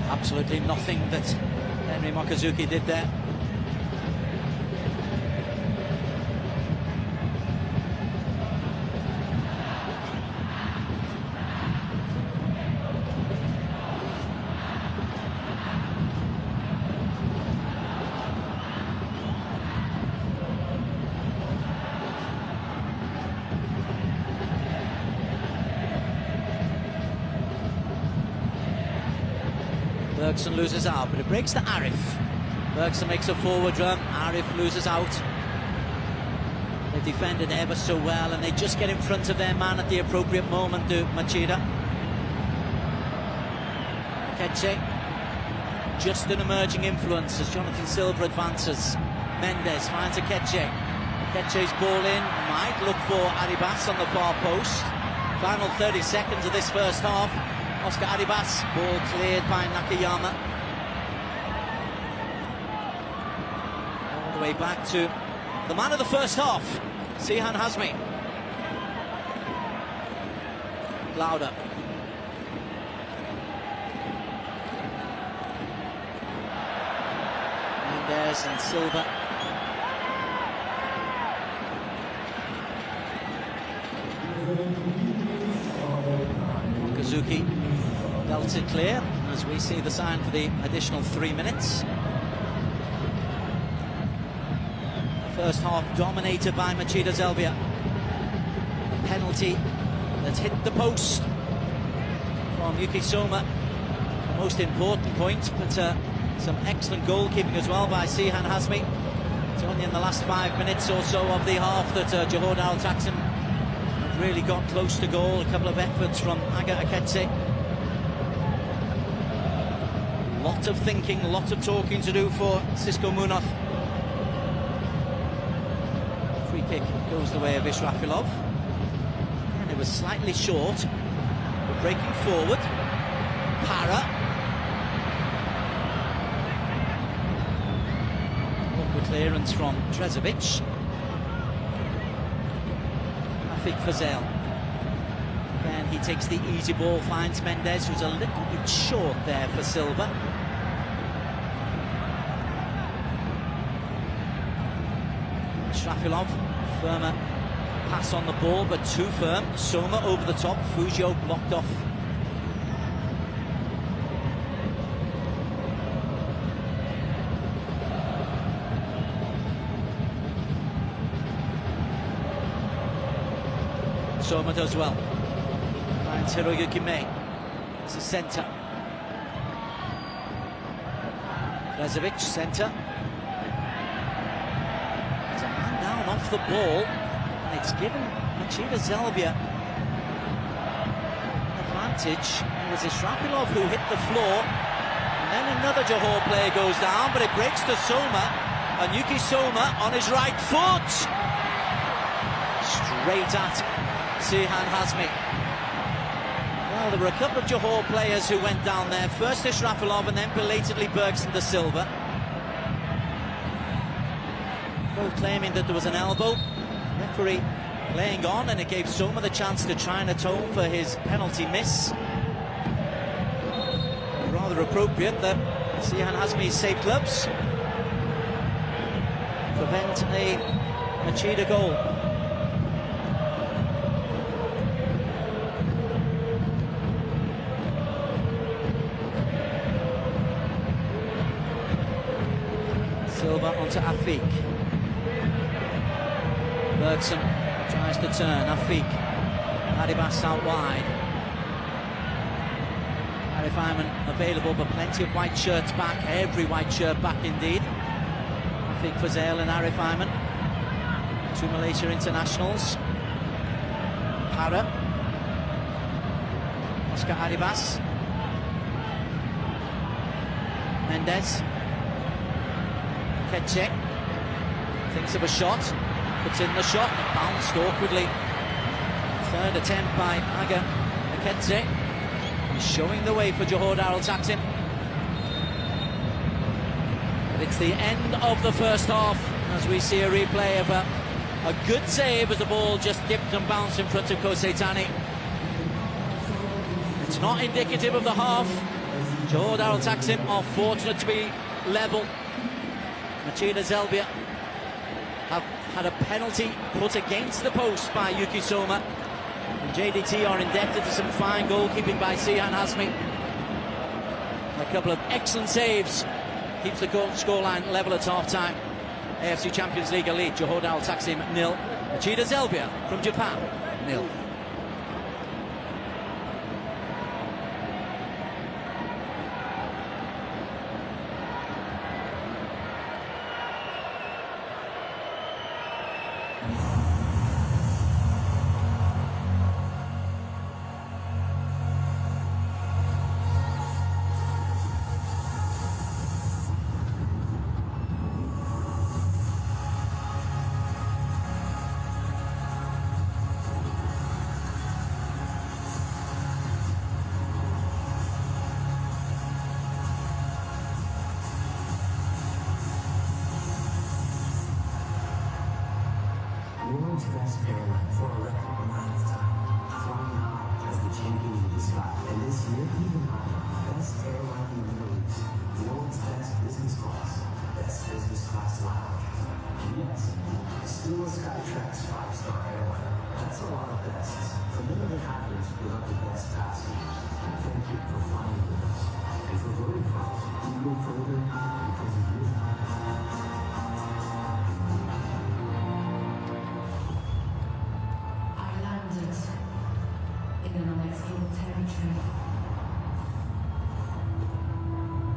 Absolutely nothing that Henry Mokazuki did there. Bergson loses out, but it breaks to Arif. Bergson makes a forward run, Arif loses out. They've defended ever so well, and they just get in front of their man at the appropriate moment, do Machida. Keche, just an emerging influence as Jonathan Silva advances. Mendes finds a Keche. Keche's ball in, might look for Arribas on the far post. Final 30 seconds of this first half. Oscar Arribas, ball cleared by Nakayama. All the way back to the man of the first half, Sihan Hazmi. Lauda. Mendes and Silva. Kazuki dealt it clear as we see the sign for the additional 3 minutes. The first half dominated by Machida Zelvia. A penalty that hit the post from Yuki Soma. The most important point, but some excellent goalkeeping as well by Sihan Hazmi. It's only in the last 5 minutes or so of the half that Johor Darul Taksim really got close to goal. A couple of efforts from Aga Aketse. Lot of thinking, lot of talking to do for Cisco Munoz. kick goes the way of Israfilov. And it was slightly short. We're breaking forward. Para. Awkward clearance from Trezovic. Afik Fazel. Then he takes the easy ball, finds Mendes, who's a little bit short there for Silva. Israfilov, firmer pass on the ball, but too firm. Soma over the top, Fujio blocked off. Soma does well. Finds Hiroyuki Mei. It's a centre. Trezovic, centre. There's a man down off the ball, and it's given Machida Zelvia an advantage. It was Israfilov who hit the floor, and then another Johor player goes down, but it breaks to Soma, and Yuki Soma on his right foot. Straight at Sihan Hazmi. Well, there were a couple of Johor players who went down there. First Israfilov and then belatedly Bergson de Silva. Both claiming that there was an elbow. Referee playing on, and it gave Soma the chance to try and atone for his penalty miss. Rather appropriate that Sihan Hazmi saved gloves. Prevent a Machida goal. Silva onto Afik. Bergson tries to turn. Afik. Adibas out wide. Arif Ayman available, but plenty of white shirts back. Every white shirt back indeed. Afik Fazel and Arif Ayman. Two Malaysia internationals. Para. Oscar Adibas. Mendes. Ketche thinks of a shot, puts in the shot, bounced awkwardly. Third attempt by Aga Ketche. He's showing the way for Johor Darul Taksim. But it's the end of the first half as we see a replay of a good save as the ball just dipped and bounced in front of Koseitani. It's not indicative of the half. Johor Darul Taksim are fortunate to be level. Machida Zelvia have had a penalty put against the post by Yuki Soma, and JDT are indebted to some fine goalkeeping by Sihan Hazmi. A couple of excellent saves keeps the scoreline level at half-time. AFC Champions League Elite, Johor Darul Taksim 0, Machida Zelvia from Japan 0. World's best airline for a record amount of time, flying high as the champion of the sky, and this year even higher. Best airline in the news, the world's best business class, best business class lounge. Yes, still a Skytrax 5-star airline. That's a lot of bests. But none of it happens without the best passengers. Thank you for flying with us and for voting for us. We go further because of you. In unexplored territory,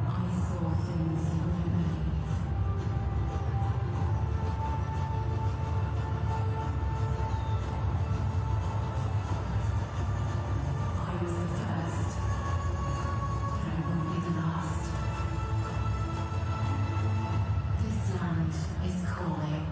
I saw things you wouldn't believe. I was the first, but I won't be the last. This land is calling.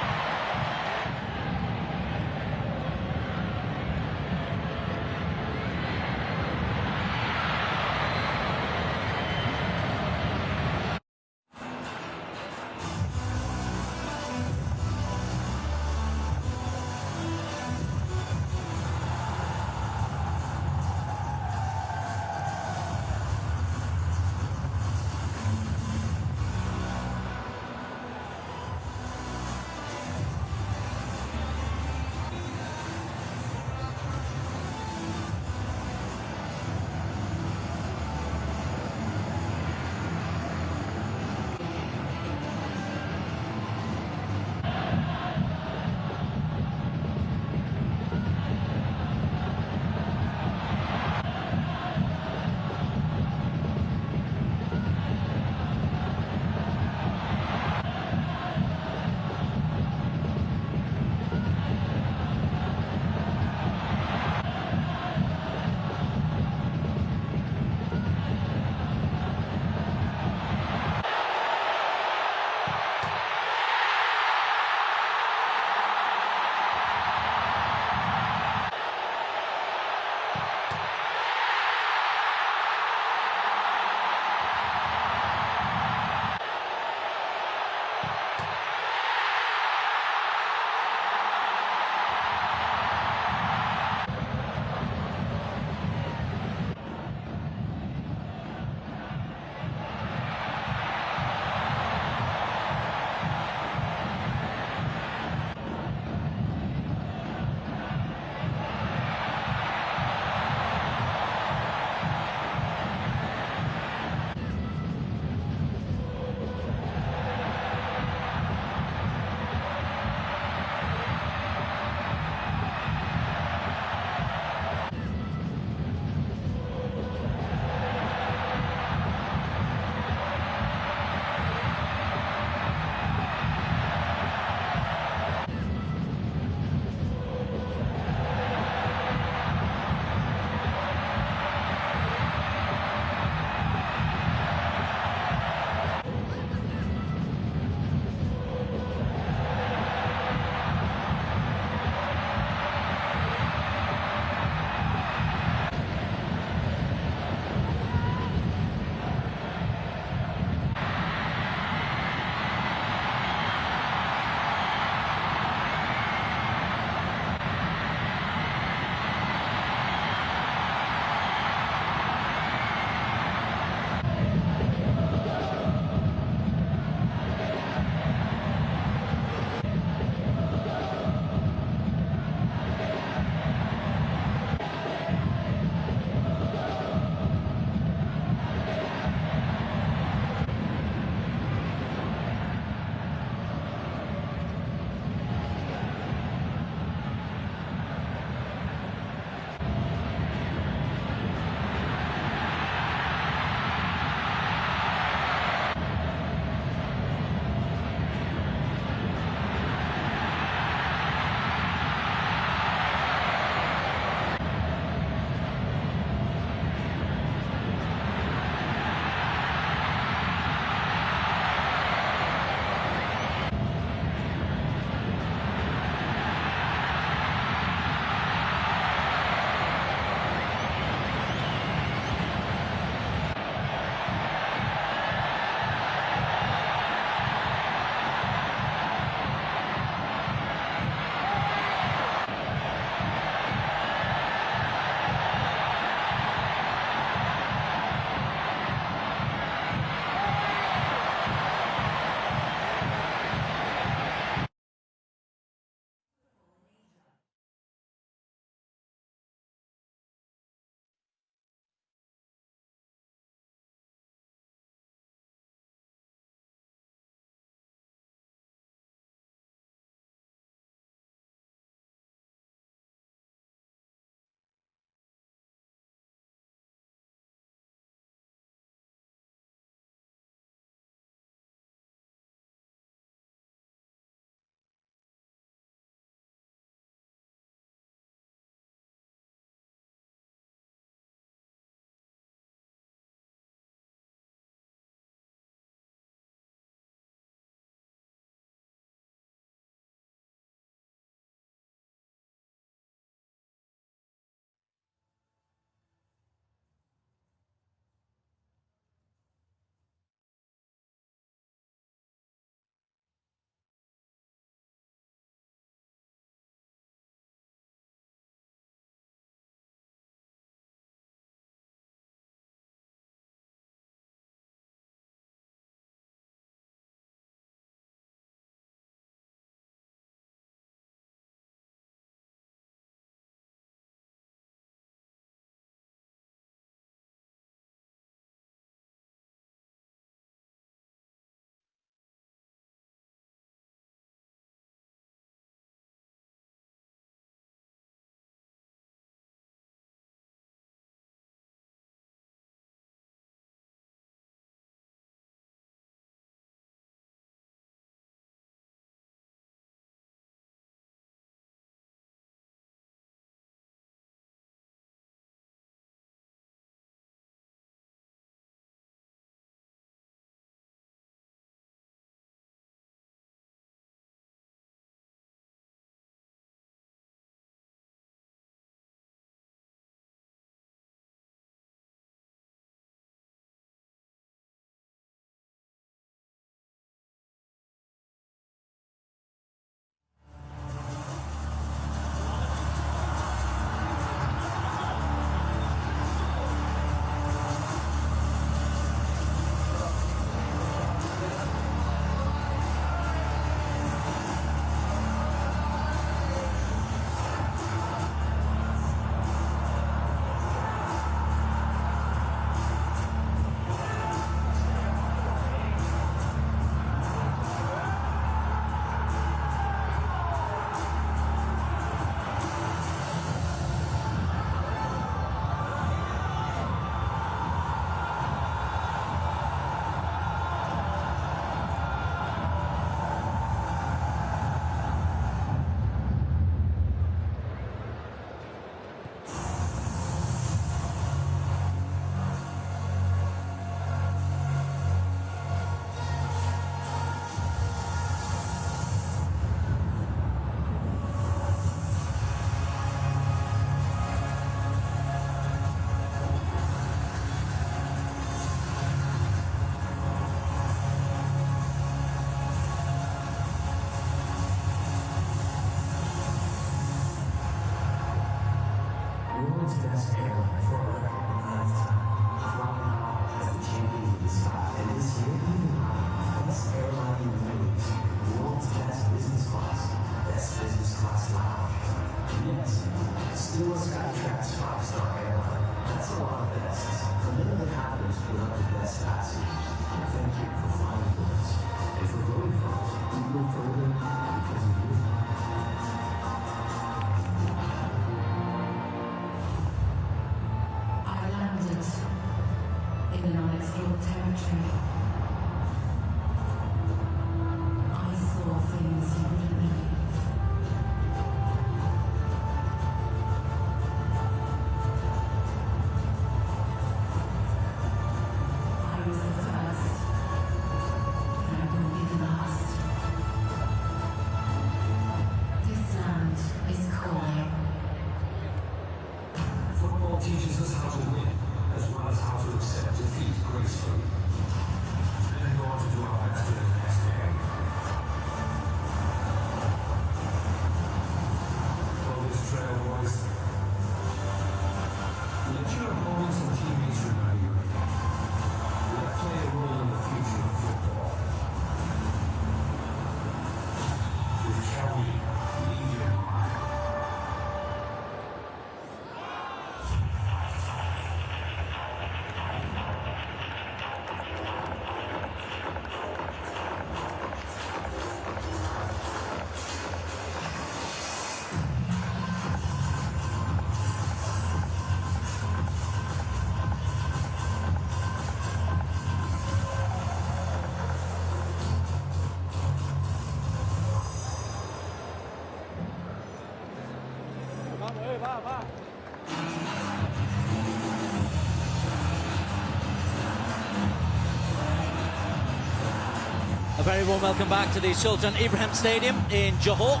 A very warm welcome back to the Sultan Ibrahim Stadium in Johor,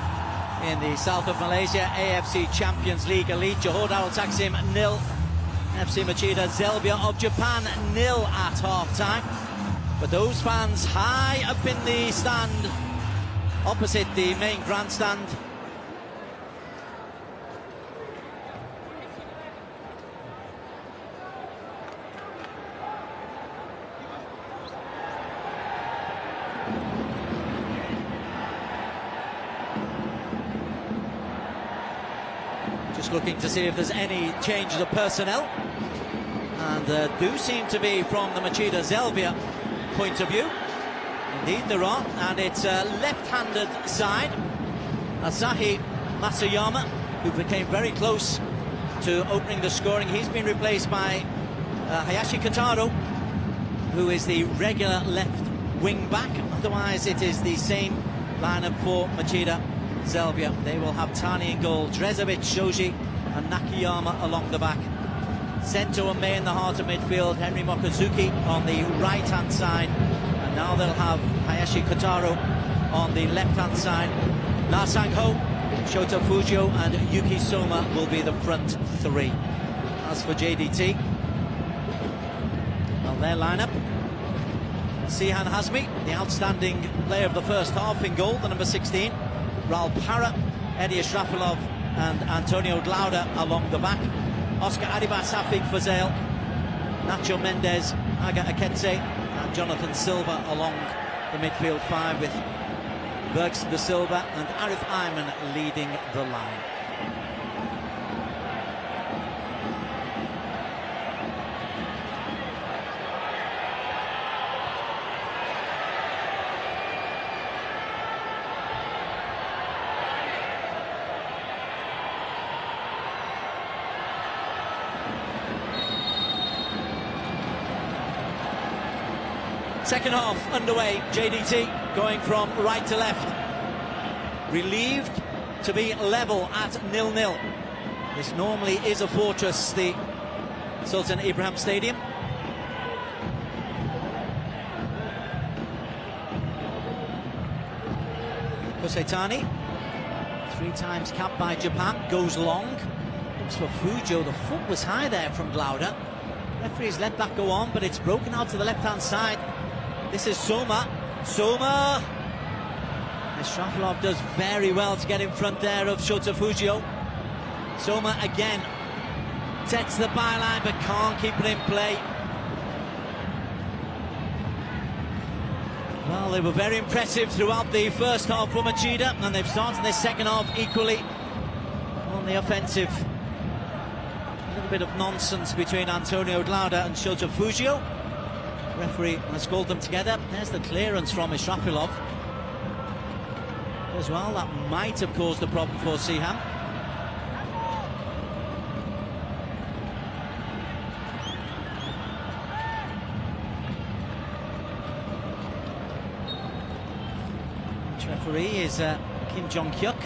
in the south of Malaysia. AFC Champions League Elite. Johor Darul Taksim 0. AFC Machida Zelvia of Japan 0 at half-time. But those fans high up in the stand, opposite the main grandstand. Just looking to see if there's any changes of personnel, and do seem to be from the Machida Zelvia point of view. Indeed there are, and it's a left-handed side. Asahi Masayama, who became very close to opening the scoring, he's been replaced by Hayashi Kotaro, who is the regular left wing-back. Otherwise it is the same lineup for Machida Zelvia. They will have Tani in goal, Drezovic, Shoji and Nakayama along the back. Sento and May in the heart of midfield, Henry Mokazuki on the right-hand side, and now they'll have Hayashi Kotaro on the left-hand side. Na Sang-ho, Shota Fujio and Yuki Soma will be the front three. As for JDT, well, their lineup: Sihan Hazmi, the outstanding player of the first half, in goal, the number 16. Raul Parra, Eddie Ashrafilov and Antonio Glauda along the back. Oscar Adibas, Afik Fazel, Nacho Mendes, Aga Aketse and Jonathan Silva along the midfield five, with Bergs de Silva and Arif Ayman leading the line. Second half underway, JDT going from right to left. Relieved to be level at 0-0. This normally is a fortress, the Sultan Ibrahim Stadium. Kosetani, 3 times capped by Japan, goes long. Looks for Fujio, the foot was high there from Glauda. Referee's let that go on, but it's broken out to the left-hand side. This is Soma. Soma! Ashrafilov does very well to get in front there of Shota Fujio. Soma again sets the byline but can't keep it in play. Well, they were very impressive throughout the first half for Machida, and they've started this second half equally on the offensive. A little bit of nonsense between Antonio Glauda and Shota Fujio. Referee has called them together. There's the clearance from Ashrafilov as well. That might have caused a problem for Sihan. Which referee is Kim Jong-hyuk.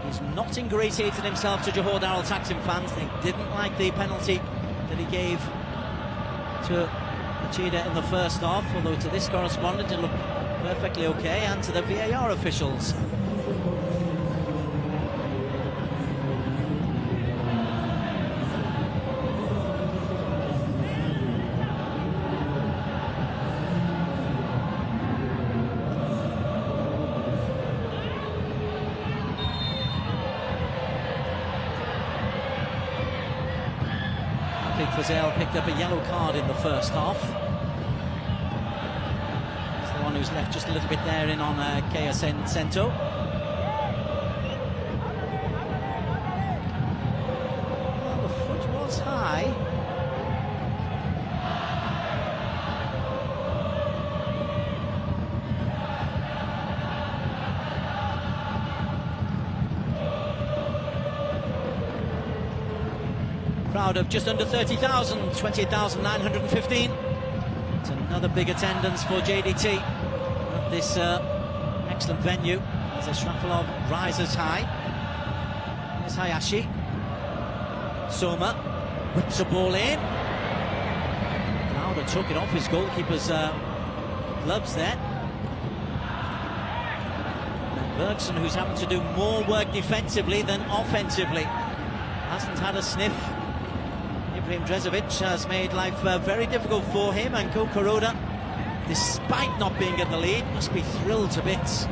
He's not ingratiated himself to Johor Darul Taksim fans. They didn't like the penalty that he gave to Machida in the first half, although to this correspondent it looked perfectly okay, and to the VAR officials. I think Fazel picked up a yellow card in the first half. He's the one who's left just a little bit there in on KSN Sento. Well, the foot was high. Crowd of just under 30,000, 20,915. It's another big attendance for JDT at this excellent venue, as Ashrafilov rises high. Here's Hayashi. Soma whips the ball in. Lauda took it off his goalkeeper's gloves there. Bergson, who's having to do more work defensively than offensively, hasn't had a sniff. Ibrahim Drezovic has made life very difficult for him, and Go Kuroda, despite not being in the lead, must be thrilled to bits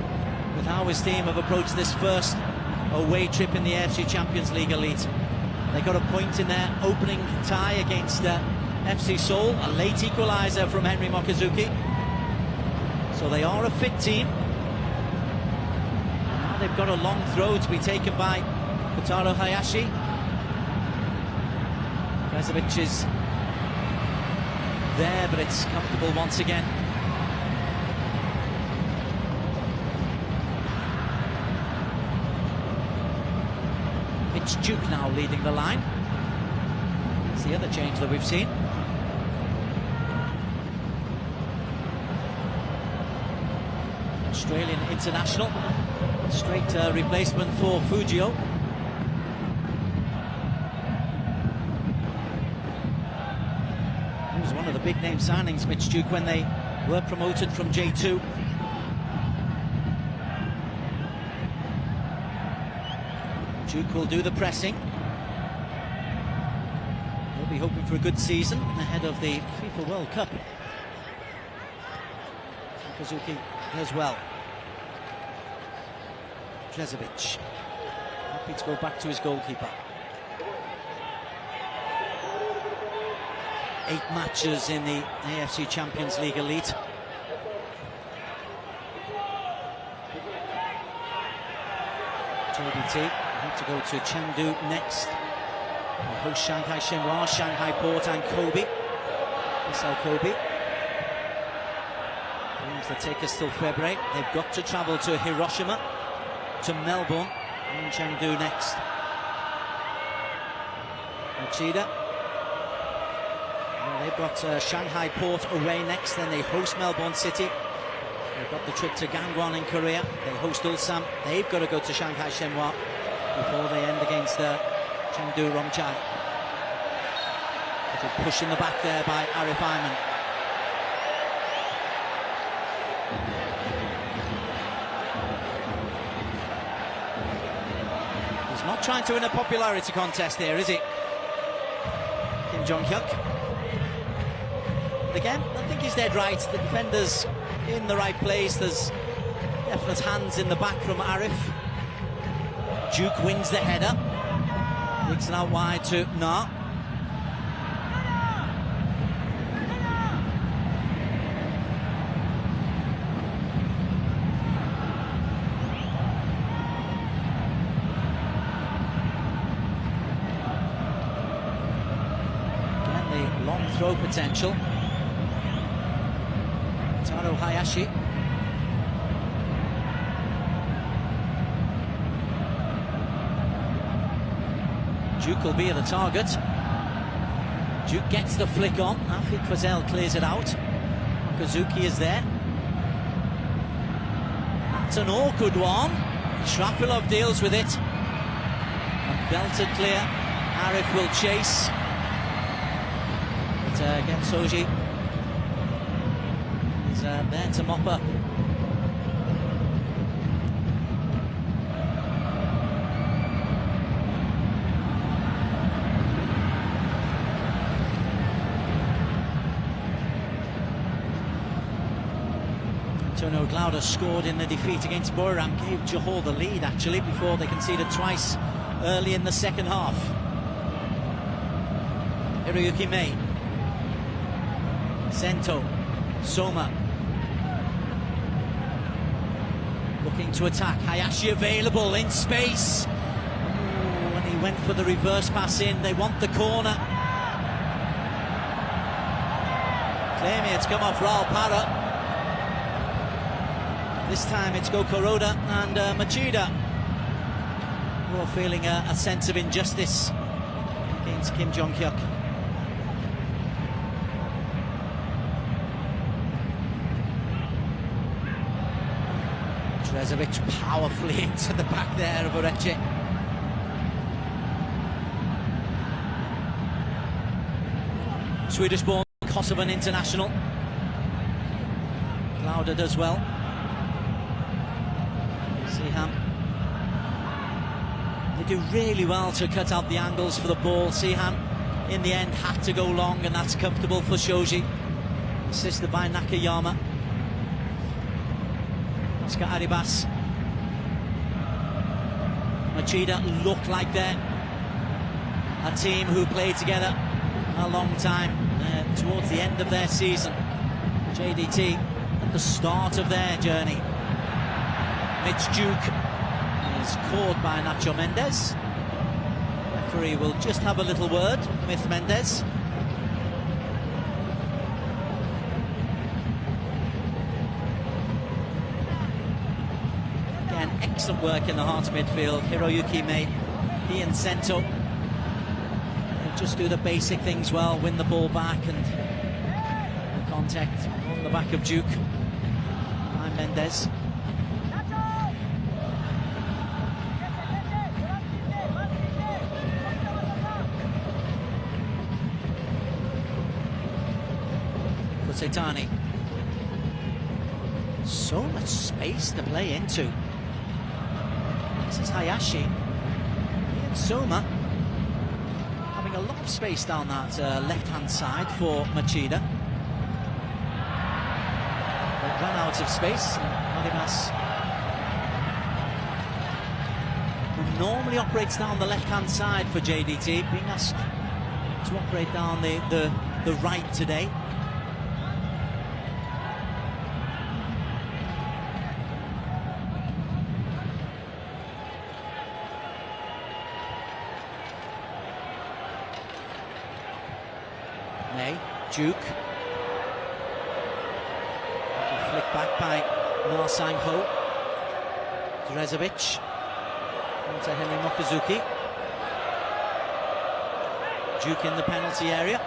with how his team have approached this first away trip in the AFC Champions League Elite. They got a point in their opening tie against FC Seoul, a late equaliser from Henry Mokazuki. So they are a fit team. Now they've got a long throw to be taken by Kotaro Hayashi. Brezovic is there, but it's comfortable once again. It's Duke now leading the line. It's the other change that we've seen. Australian international, straight replacement for Fujio. He was one of the big name signings, Mitch Duke, when they were promoted from J2. Duke will do the pressing. He'll be hoping for a good season ahead of the FIFA World Cup. Kazuki as well. Drezovic, happy to go back to his goalkeeper. 8 matches in the AFC Champions League Elite. JBT have to go to Chengdu next. They host Shanghai Shenhua, Shanghai Port and Kobe. SL Kobe. Games that take us till February. They've got to travel to Hiroshima, to Melbourne, and Chengdu next. Machida. Well, they've got Shanghai Port away next, then they host Melbourne City. They've got the trip to Gangwon in Korea. They host Ulsan. They've got to go to Shanghai Shenhua before they end against Chengdu Rongchai. Little push in the back there by Arif Ayman. He's not trying to win a popularity contest here, is he? Kim Jong-hyuk. But again, I think he's dead right. The defender's in the right place. There's definite hands in the back from Arif. Duke wins the header. Kicks it out wide to Na. Again, the long throw potential. Taro Hayashi. Duke will be at the target. Duke gets the flick on. Afik Fazel clears it out. Kazuki is there. That's an awkward one. Shrapilov deals with it. And belted clear. Arif will chase. But again, Soji is there to mop up. Antonio Glauder scored in the defeat against Buriram, gave Johor the lead actually before they conceded twice early in the second half. Hiroyuki Mei, Sento, Soma looking to attack. Hayashi available in space. When he went for the reverse pass in, they want the corner. Claiming it's come off Raul Parra. This time it's Go Kuroda and Machida who are feeling a sense of injustice against Kim Jong-hyuk. Drezovic powerfully into the back there of Oreche. Swedish-born Kosovan international. Glauder does well. Siham. They do really well to cut out the angles for the ball. Siham, in the end, had to go long, and that's comfortable for Shoji. Assisted by Nakayama. Oscar Arribas. Machida look like they're a team who played together a long time towards the end of their season. JDT at the start of their journey. Mitch Duke is caught by Nacho Mendes. Referee will just have a little word with Mendes. Again, excellent work in the Hearts midfield. Hiroyuki Mei, Ian Sento. They just do the basic things well, win the ball back, and contact on the back of Duke by Mendes. Setani. So much space to play into. This is Hayashi. Ian Soma having a lot of space down that left-hand side for Machida. But ran out of space. Marimas, who normally operates down the left-hand side for JDT, being asked to operate down the right today. May, Duke. Flick back by Narsang Ho. Drezovic. Onto Henry Mokazuki. Duke in the penalty area.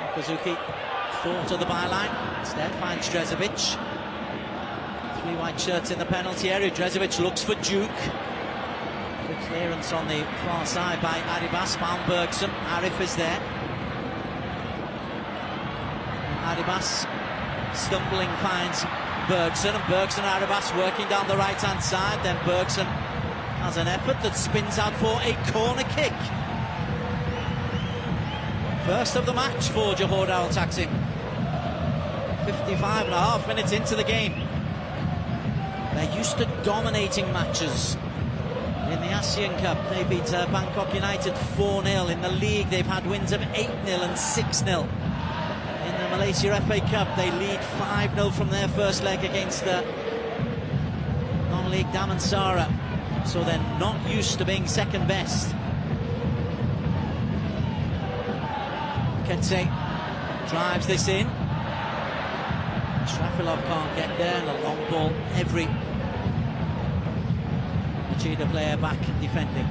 Mokazuki thought of the byline. Instead finds Drezovic. 3 white shirts in the penalty area. Drezovic looks for Duke. Good clearance on the far side by Arribas. Found Bergson. Arif is there. Arribas stumbling finds Bergson, and Bergson and Arribas working down the right hand side. Then Bergson has an effort that spins out for a corner kick. First of the match for Johor Darul Taksim. 55.5 minutes into the game. They're used to dominating matches. In the ASEAN Cup, they beat Bangkok United 4-0. In the league, they've had wins of 8-0 and 6-0. In the Malaysia FA Cup, they lead 5-0 from their first leg against non-league Damansara. So they're not used to being second best. Ketse drives this in. Shrafilov can't get there, and a long ball. Every Machida player back defending.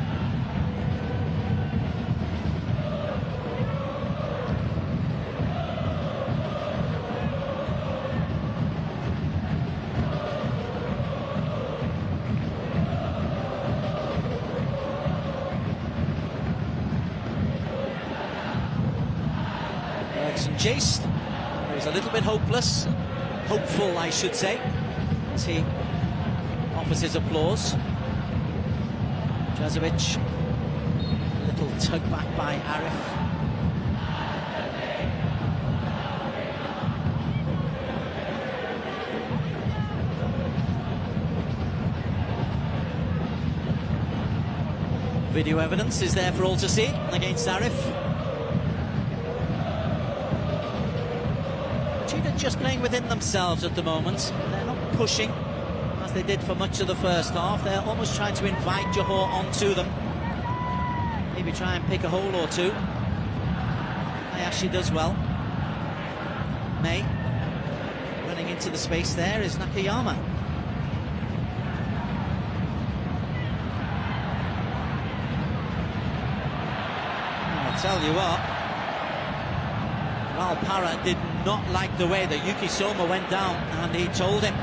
Chased. He was a little bit hopeful I should say, as he offers his applause. Drezovic, a little tug back by Arif. Video evidence is there for all to see against Arif. Just playing within themselves at the moment. They're not pushing as they did for much of the first half. They're almost trying to invite Johor onto them. Maybe try and pick a hole or two. Hayashi does well. May running into the space there is Nakayama. I'll tell you what, Valpara did not like the way that Yuki Soma went down, and he told him.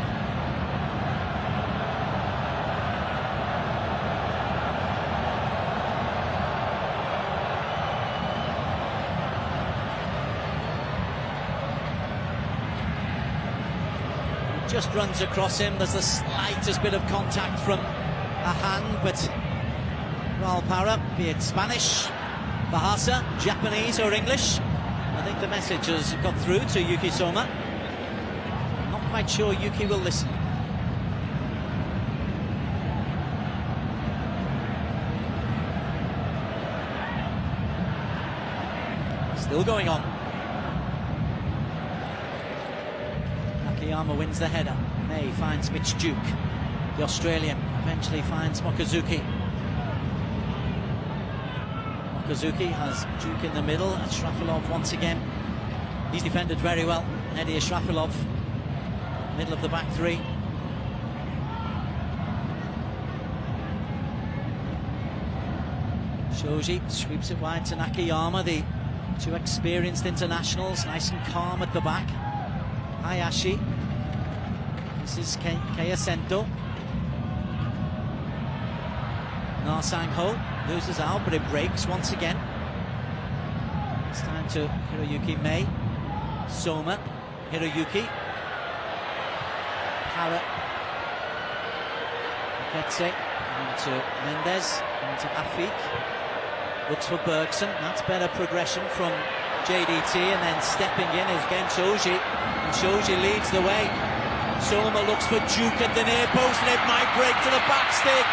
just runs across him. There's the slightest bit of contact from a hand, but Para, be it Spanish, Bahasa, Japanese or English, I think the message has got through to Yuki Soma. Not quite sure Yuki will listen. Still going on. Nakayama wins the header. May finds Mitch Duke. The Australian eventually finds Mokazuki. Mokazuki has Duke in the middle. Ashrafilov once again. He's defended very well. Eddie Ashrafilov, middle of the back three. Shoji sweeps it wide to Nakayama. The two experienced internationals, nice and calm at the back. Hayashi. This is Keiya Sento. Na Sang-ho loses out, but it breaks once again. It's time to Hiroyuki Mei. Soma. Hiroyuki. Kara. Aketse. Into Mendes. Into Afik. Looks for Bergson. That's better progression from JDT, and then stepping in is again Shoji, and Shoji leads the way. Soma looks for Duke at the near post, and it might break to the back stick.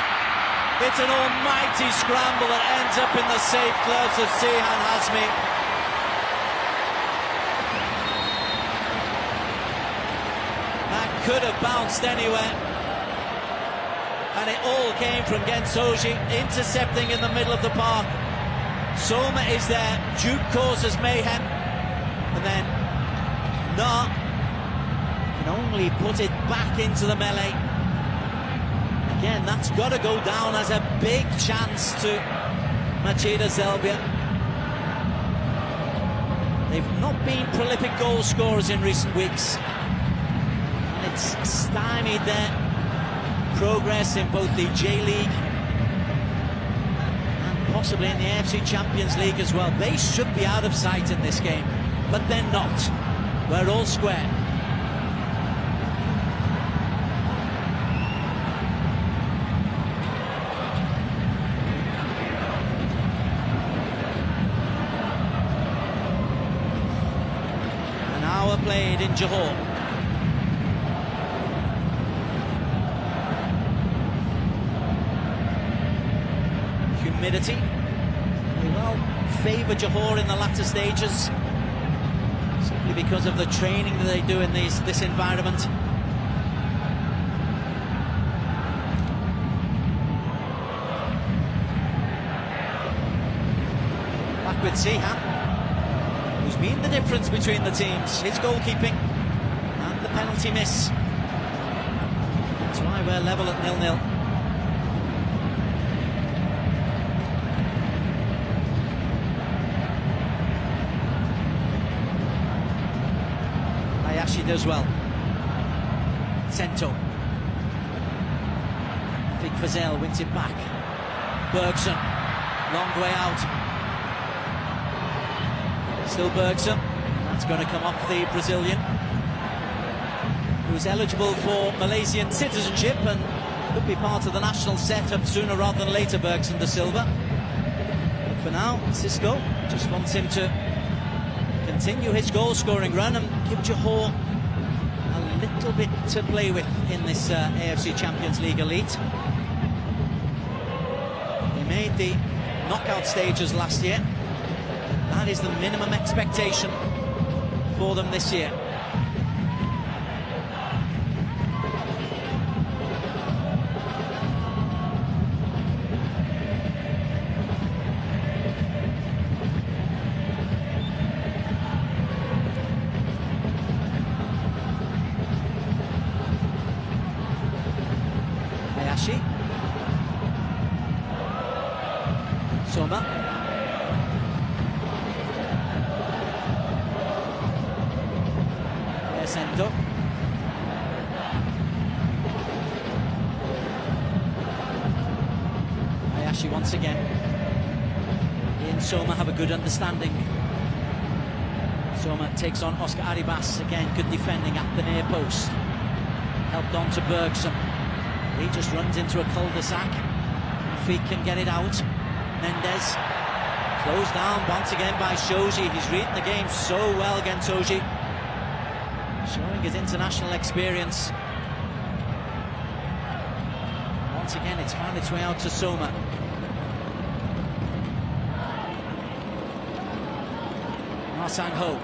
It's an almighty scramble that ends up in the safe gloves of Sihan Hazmi. That could have bounced anywhere, and it all came from Gensoji, intercepting in the middle of the park. Soma is there, Duke causes mayhem, and then Na can only put it back into the melee. Again, that's got to go down as a big chance to Machida Zelvia. They've not been prolific goal scorers in recent weeks, and it's stymied their progress in both the J-League possibly in the AFC Champions League as well. They should be out of sight in this game, but they're not. We're all square. An hour played in Johor. Humidity may well favour Johor in the latter stages, simply because of the training that they do in this environment. Back with Sihan, who's been the difference between the teams, his goalkeeping and the penalty miss. That's why we're level at 0-0. She does well. Sento. Big Fazel wins it back. Bergson. Long way out. Still Bergson. That's going to come off the Brazilian, who's eligible for Malaysian citizenship and could be part of the national setup sooner rather than later, Bergson da Silva. But for now, Cisco just wants him to continue his goal-scoring run and give Johor a little bit to play with in this AFC Champions League Elite. They made the knockout stages last year. That is the minimum expectation for them this year. Soma. Sento. Hayashi once again. He and Soma have a good understanding. Soma takes on Oscar Arribas, again good defending at the near post. helped on to Bergson. He just runs into a cul-de-sac. Feet can get it out. Mendes closed down once again by Shoji. He's reading the game so well again, Shoji, showing his international experience. Once again, it's found its way out to Soma. Ma Sang-ho.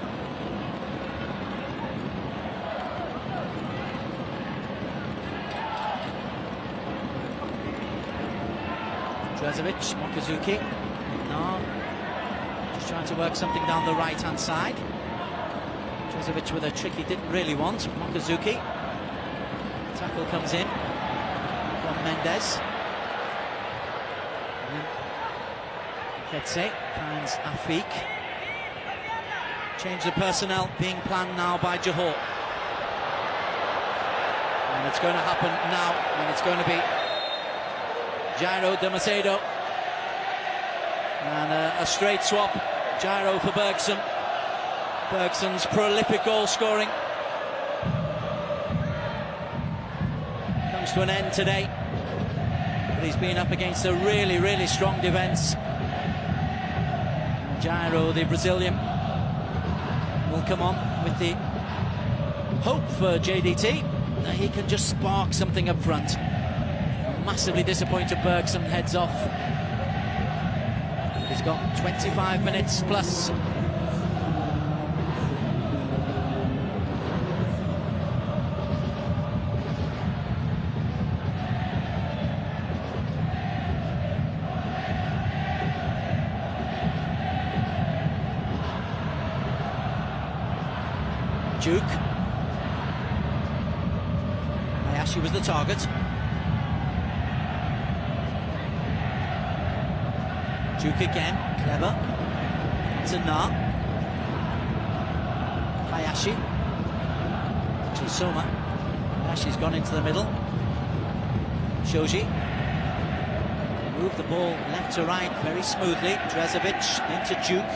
Drezovic, Mokazuki. No. Just trying to work something down the right-hand side. Drezovic with a trick he didn't really want. Mokazuki. Tackle comes in from Mendes. Ketse finds Afik. Change the personnel being planned now by Johor. And it's going to happen now, and it's going to be Jairo de Macedo, and a straight swap. Jairo for Bergson. Bergson's prolific goal scoring comes to an end today, but he's been up against a really strong defence. Jairo, the Brazilian, will come on with the hope for JDT that he can just spark something up front. Massively disappointed Bergson heads off. He's got 25 minutes plus. Duke. Hayashi was the target. Duke again, clever. It's a Na. Hayashi. Actually, Soma. Hayashi's gone into the middle. Shoji. Move the ball left to right very smoothly. Drezovic into Duke.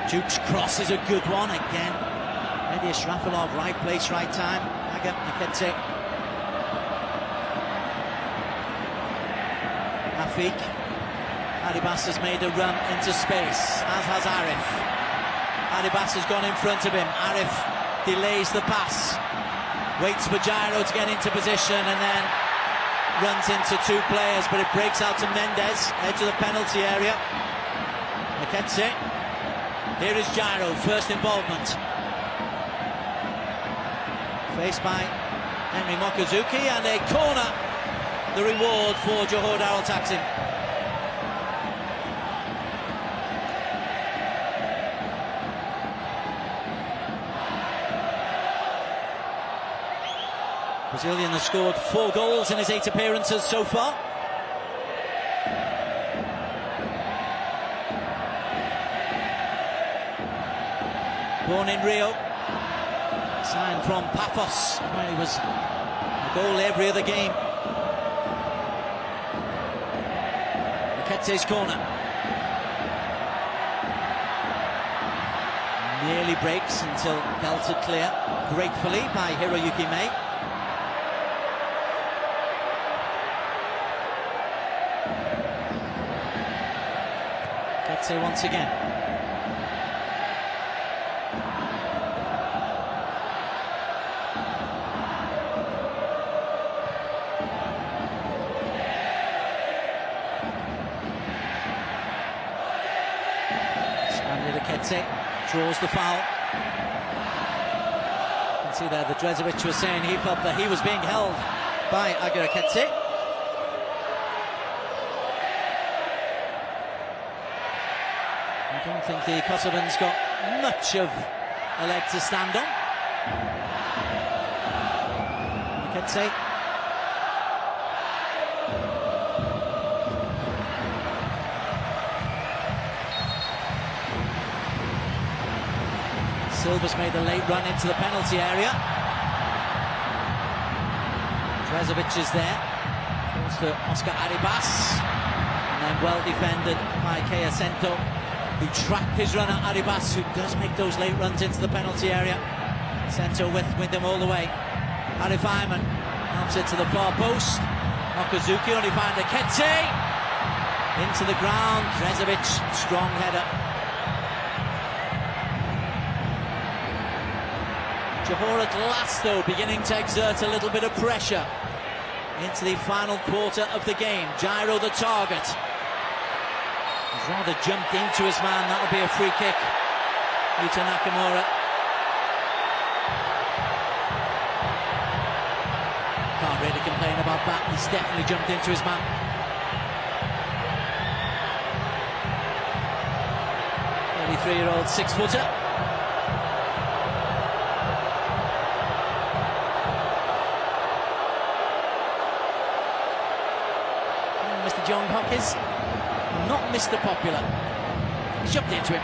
Duke's cross is a good one again. Eddie Shrafilov, right place, right time. Aga Akete. Afik. Adibas has made a run into space, as has Arif. Adibas has gone in front of him. Arif delays the pass, waits for Jairo to get into position, and then runs into two players, but it breaks out to Mendes, edge of the penalty area. Aketse. Here is Jairo, first involvement. Faced by Henry Mokazuki, and a corner, the reward for Johor Darul Taksim. Brazilian has scored 4 goals in his 8 appearances so far. Born in Rio, signed from Paphos, where he was a goal every other game. Aketse's corner. Nearly breaks until belted clear, gratefully, by Hiroyuki Mei. Aketse once again. Aketse draws the foul. You can see there that Drezovic was saying he felt that he was being held by Aga Aketse. I don't think the Kosovans got much of a leg to stand on. Aketse. Silva's made a late run into the penalty area. Drezovic is there. Falls to Oscar Arribas. And then well defended by Kea Sento, who tracked his runner Arribas, who does make those late runs into the penalty area. Sento with him all the way. Arif Ayman helps it to the far post. Okazuki only find Akete. Into the ground. Drezovic, strong header. Johor at last, though, beginning to exert a little bit of pressure into the final quarter of the game. Gyro the target. He's rather jumped into his man. That'll be a free kick. Yuta Nakamura. Can't really complain about that. He's definitely jumped into his man. 33-year-old 6-footer. Mr. John Hopkins, not Mr. Popular. He's jumped into him.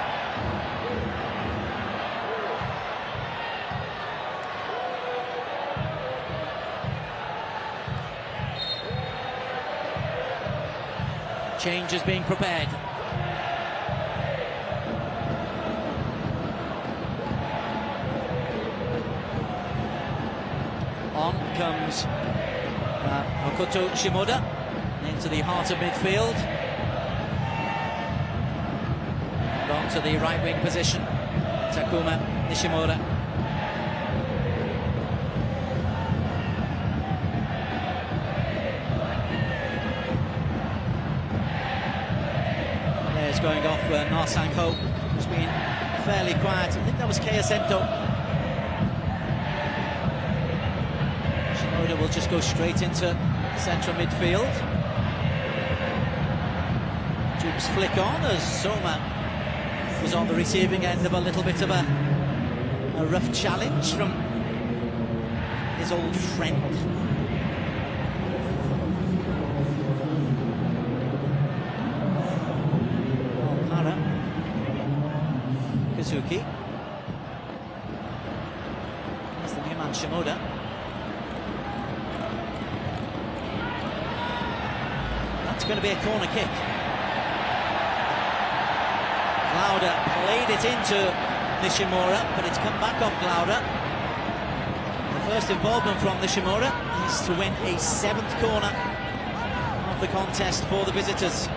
Change is being prepared. On comes Hokuto Shimoda into the heart of midfield. And on to the right wing position. Takuma Nishimura. There's going off Narsang Ho, who's been fairly quiet. I think that was Kea Sento. Shimoda will just go straight into central midfield. Dukes flick on as Soma was on the receiving end of a little bit of a rough challenge from his old friend. Hara, Kazuki. That's the new man Shimoda. That's going to be a corner kick. Glauder played it into Nishimura, but it's come back off Glauder. The first involvement from Nishimura is to win a 7th corner of the contest for the visitors.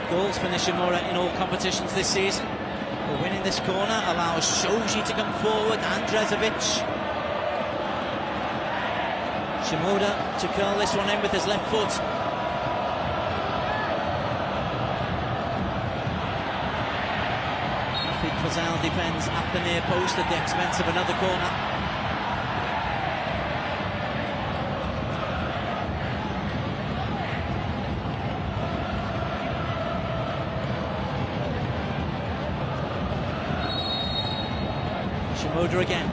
Goals for Nishimura in all competitions this season. But winning this corner allows Shoji to come forward and Drezovic. Shimoda to curl this one in with his left foot. Rafik Fazal defends at the near post at the expense of another corner. Shimoda again.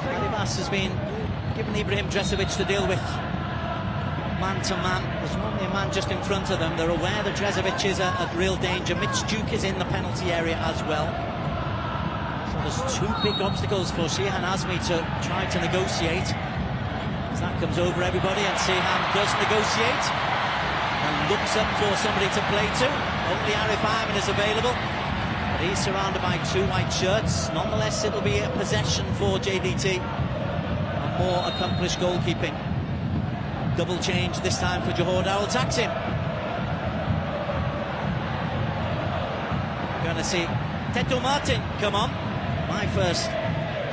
Adibas has been given Ibrahim Drezovic to deal with man to man. There's normally a man just in front of them. They're aware that Drezovic is at real danger. Mitch Duke is in the penalty area as well. There's 2 big obstacles for Shihan Azmi to try to negotiate. As that comes over everybody, and Shihan does negotiate and looks up for somebody to play to. Only Arif Ayman is available, but he's surrounded by 2 white shirts. Nonetheless, it'll be a possession for JDT and more accomplished goalkeeping. Double change this time for Johor Darul. Attacks him. We're going to see Teto Martin come on. My first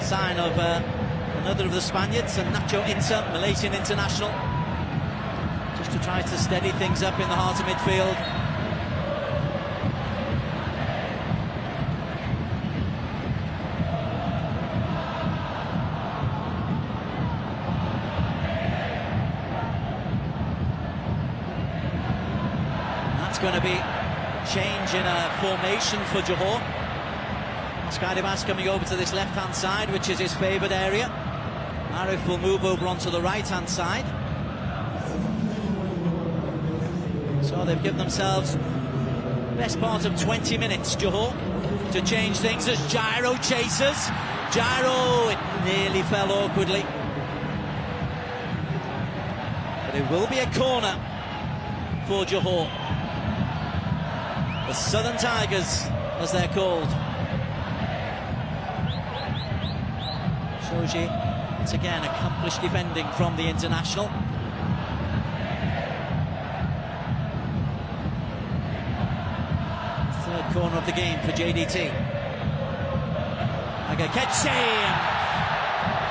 sign of another of the Spaniards, and Nacho Inter, Malaysian international, just to try to steady things up in the heart of midfield. That's going to be a change in a formation for Johor. Skydibas coming over to this left-hand side, which is his favoured area. Arif will move over onto the right-hand side. So they've given themselves Best part of 20 minutes, Johor, to change things as Gyro chases. Gyro, it nearly fell awkwardly. But it will be a corner for Johor. The Southern Tigers, as they're called. Shows you, once again, accomplished defending from the international. Third corner of the game for JDT. Agaketsi.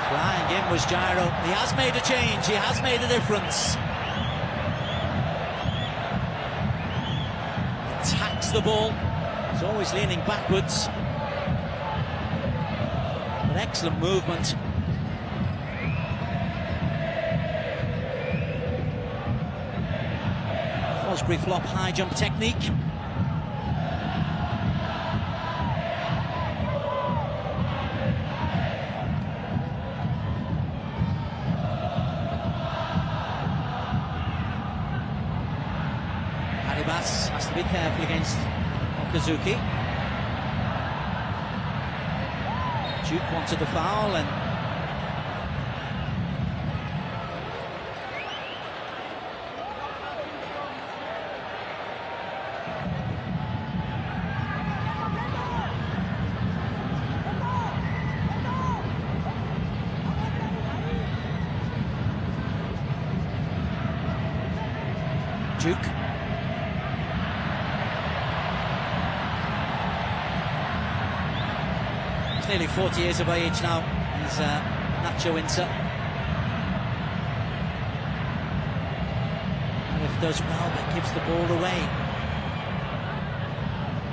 Flying in was Gyro. He has made a change, he has made a difference. Attacks the ball. He's always leaning backwards. But excellent movement. Fosbury flop high jump technique. Aribas has to be careful against Okazuki. Duke wanted the foul and Duke. He's nearly 40 years of age now. He's Nacho Winter. And if does well, but gives the ball away.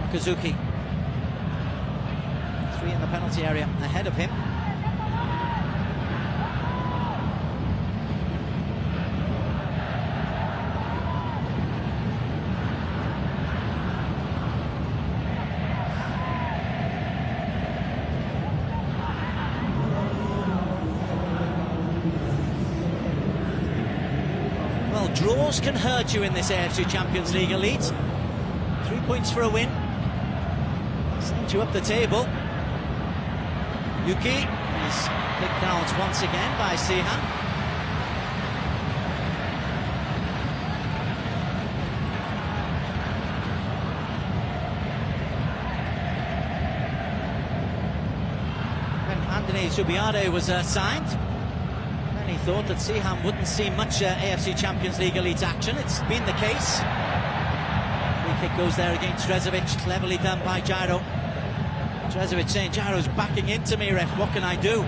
Okazuki. 3 in the penalty area ahead of him. Well, draws can hurt you in this AFC Champions League Elite. 3 points for a win. Sends you up the table. Yuki is picked out once again by Sihan. When Anthony Subiade was signed, he thought that Sihan wouldn't see much AFC Champions League Elite action. It's been the case. Free kick goes there against Drezovic, cleverly done by Gyro. Drezovic saying, Gyro's backing into me, ref, what can I do?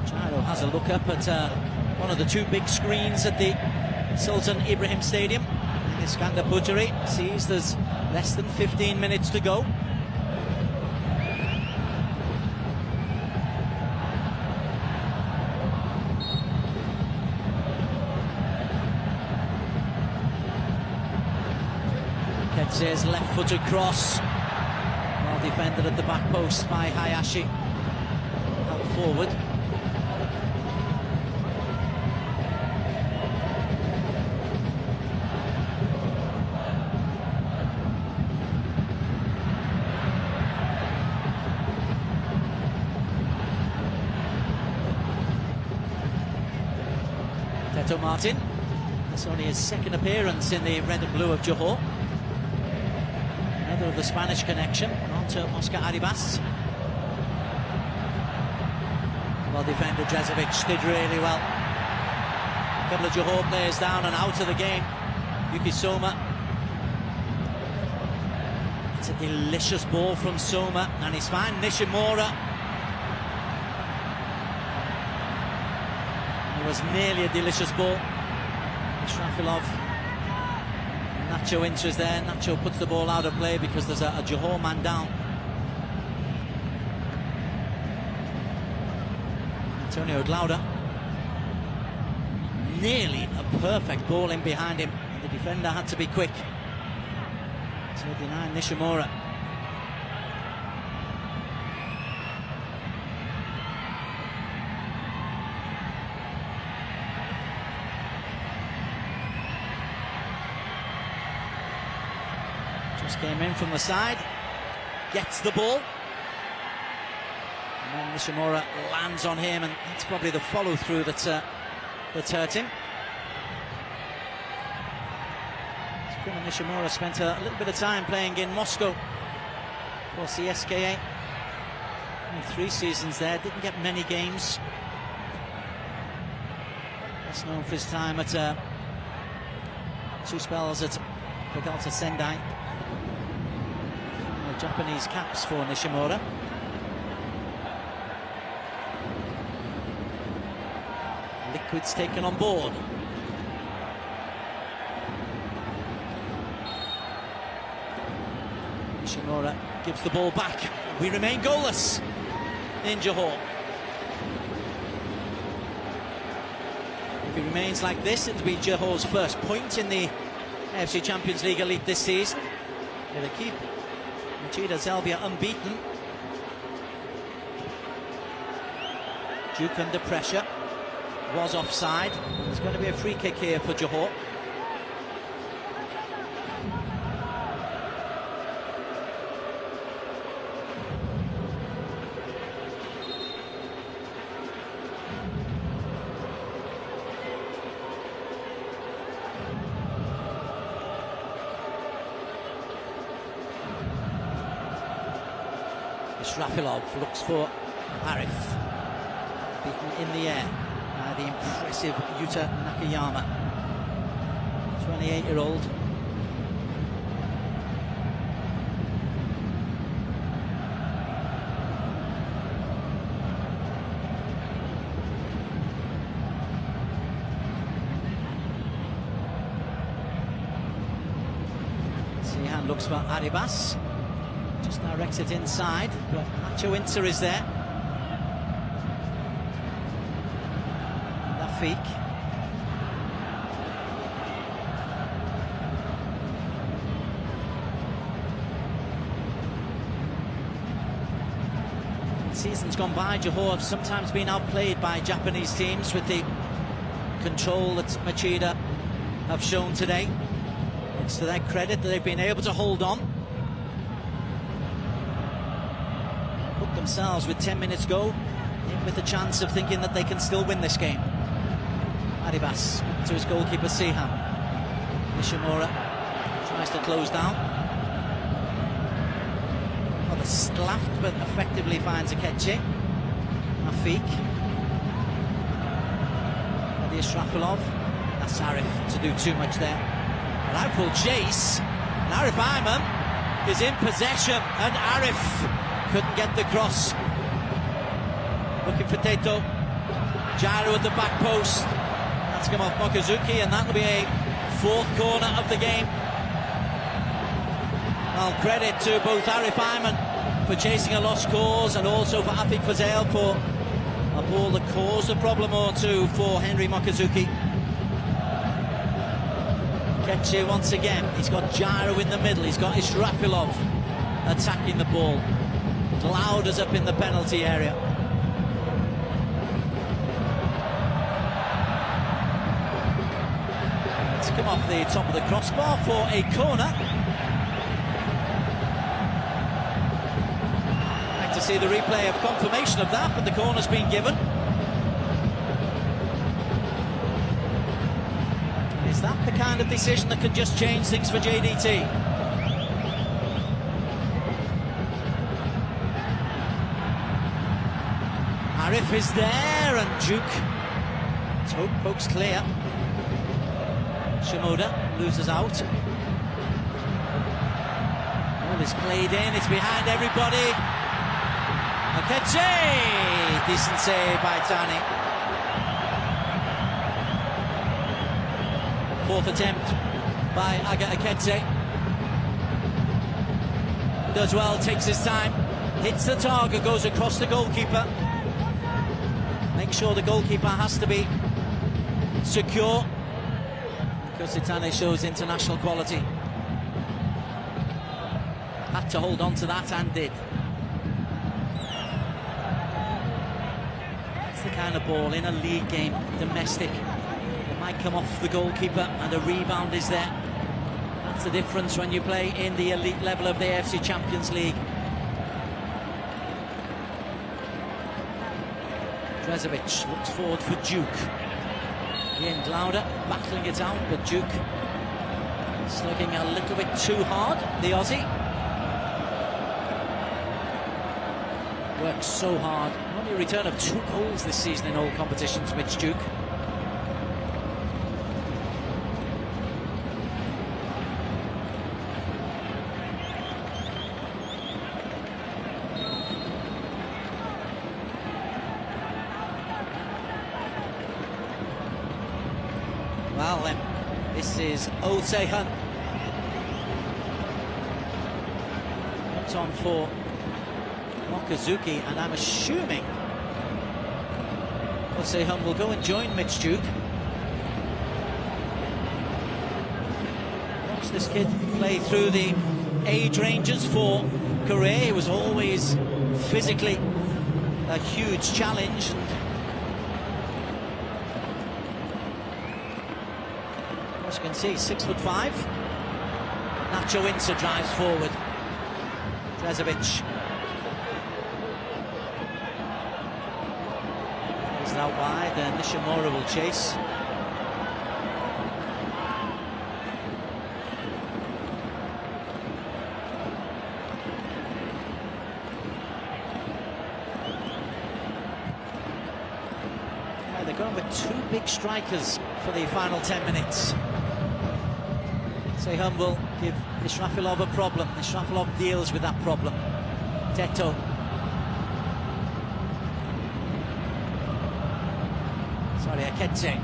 Gyro has a look up at one of the 2 big screens at the Sultan Ibrahim Stadium. And Iskander Pujari sees there's less than 15 minutes to go. Ketse's left-footed cross. Well defended at the back post by Hayashi. Out forward. Teto Martin. That's only his second appearance in the red and blue of Johor. Another of the Spanish connection. On to Oscar Aribas. Well defended, Drezovic did really well. A couple of Johor players down and out of the game. Yuki Soma. It's a delicious ball from Soma, and he's fine. Nishimura. It was nearly a delicious ball. Shrafilov. Nacho enters there. Nacho puts the ball out of play because there's a Johor man down. Antonio Glauda. Nearly a perfect ball in behind him. And the defender had to be quick to deny Nishimura. Just came in from the side, gets the ball, and then Nishimura lands on him, and that's probably the follow-through that's hurt him. Nishimura spent a little bit of time playing in Moscow for CSKA. Only 3 seasons there, didn't get many games. Best known for his time at 2 spells at Vegalta Sendai. Japanese caps for Nishimura. Liquids taken on board. Nishimura gives the ball back. We remain goalless in Johor. If he remains like this, it'll be Johor's first point in the AFC Champions League Elite this season. They keep Machida Zelvia unbeaten. Duke under pressure. Was offside. There's going to be a free kick here for Johor. Rafilov looks for Arif, beaten in the air by the impressive Yuta Nakayama, 28-year-old. Sihan looks for Aribas. Just directs it inside, but Nacho Inter is there. Rafik. Seasons gone by, Johor have sometimes been outplayed by Japanese teams with the control that Machida have shown today. It's to their credit that they've been able to hold on. Themselves with 10 minutes go, in with the chance of thinking that they can still win this game. Aribas to his goalkeeper Sihan. Nishimura tries to close down. Well, the slapped but effectively finds Akeche. Rafik. There's Rafilov. That's Arif to do too much there. An outfall chase. And Arif Ayman is in possession, and Arif couldn't get the cross. Looking for Teto. Jaru at the back post. That's come off Mokazuki, and that'll be a 4th corner of the game. Well, credit to both Arif Ayman for chasing a lost cause, and also for Afik Fazel for a ball that caused a problem or two for Henry Mokazuki. Keche once again. He's got Jaru in the middle. He's got Israfilov attacking the ball. Lauder's up in the penalty area. It's come off the top of the crossbar for a corner. Like to see the replay of confirmation of that, but the corner's been given. Is that the kind of decision that can just change things for JDT? Arif is there, and Duke pokes clear. Shimoda loses out. All is played in, it's behind everybody. Akeche! Decent save by Tani. 4th attempt by Aga Akeche. Does well, takes his time, hits the target, goes across the goalkeeper. Make sure the goalkeeper has to be secure, because Itane shows international quality. Had to hold on to that and did. That's the kind of ball in a league game, domestic. It might come off the goalkeeper and a rebound is there. That's the difference when you play in the elite level of the AFC Champions League. Drezovic looks forward for Duke. Ian Glauder battling it out, but Duke slugging a little bit too hard, the Aussie. Works so hard. Only a return of 2 goals this season in all competitions, Mitch Duke. Well then, this is Oh Se-hun. Comes on for Mokazuki, and I'm assuming Oh Se-hun will go and join Mitch Duke. Watch this kid play through the age ranges for Korea. He was always physically a huge challenge, and as you can see, 6'5". Nacho Insa drives forward. Drezovic plays it out wide, and Nishimura will chase. Yeah, they're going with 2 big strikers for the final 10 minutes. Se-hun will give Israfilov a problem. Israfilov deals with that problem. Teto. Sorry, Aketse.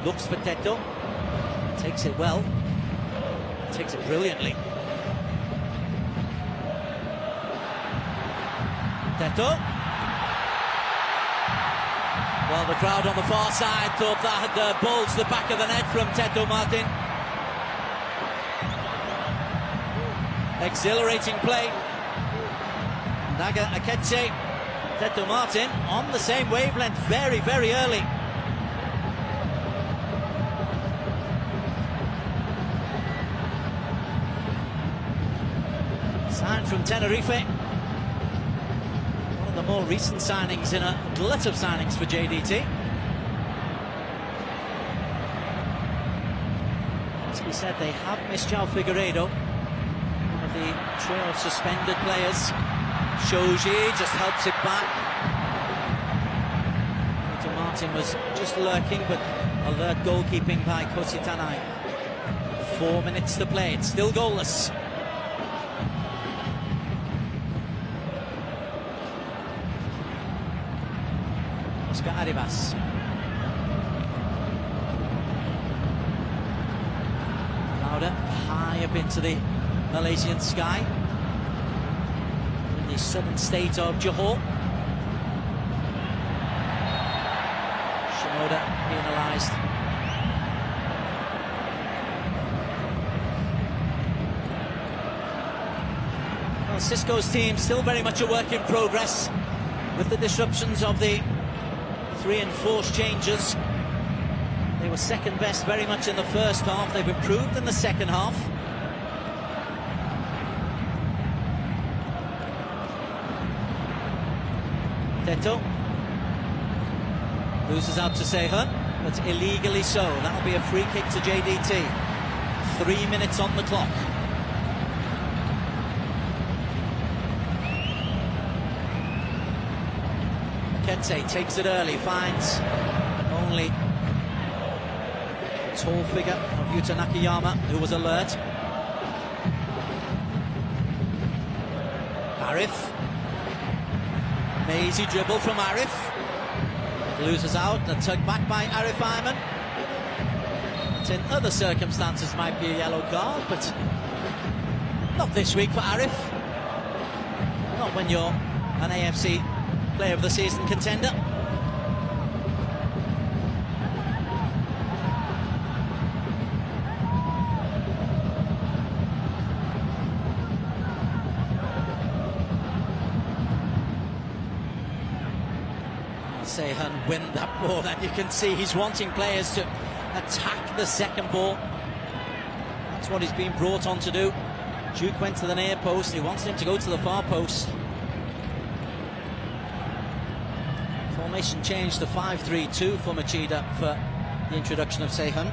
Looks for Teto. Takes it well. Takes it brilliantly. Teto. Well, the crowd on the far side thought that had bulged the back of the net from Teto Martin. Exhilarating play. Naga Aketse, Teto Martin on the same wavelength very, very early. Signed from Tenerife. One of the more recent signings in a glut of signings for JDT. As we said, they have missed João Figueiredo, the trio of suspended players. Shoji just helps it back. Teto Martin was just lurking, but alert goalkeeping by Kosi Tanai. 4 minutes to play, it's still goalless. Oscar Arribas. Lauda high up into the Malaysian sky in the southern state of Johor. Shimoda penalised. Well, Cisco's team still very much a work in progress with the disruptions of the 3 enforced changes. They were second best very much in the first half. They've improved in the second half. Teto loses out to Se-hun, but illegally so. That'll be a free kick to JDT. 3 minutes on the clock. Kente takes it early, finds only a tall figure of Yuta Nakayama, who was alert. Arif. Mazy dribble from Arif. Loses out, and tugged back by Arif Ayman. That in other circumstances might be a yellow card, but not this week for Arif. Not when you're an AFC Player of the Season contender. Se-hun win that ball, and you can see he's wanting players to attack the second ball. That's That's what he's been brought on to do. Duke went to the near post, he wants him to go to the far post. Formation changed to 5-3-2 for Machida for the introduction of Sehun.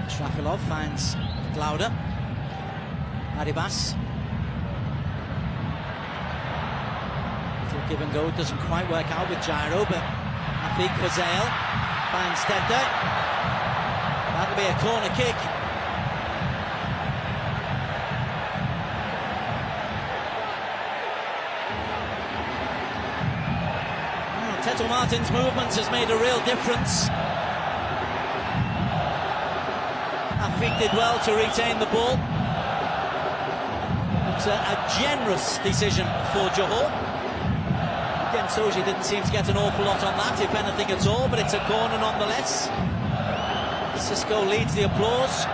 Shrafilov finds Glauder. Aribas. Little give and go, doesn't quite work out with Gyro, but Afik Fazail finds Dedde. That'll be a corner kick. Oh, Teto Martin's movement has made a real difference. Afik did well to retain the ball. It's a generous decision for Johor. Again, Soji didn't seem to get an awful lot on that, if anything at all, but it's a corner nonetheless. Cisco leads the applause.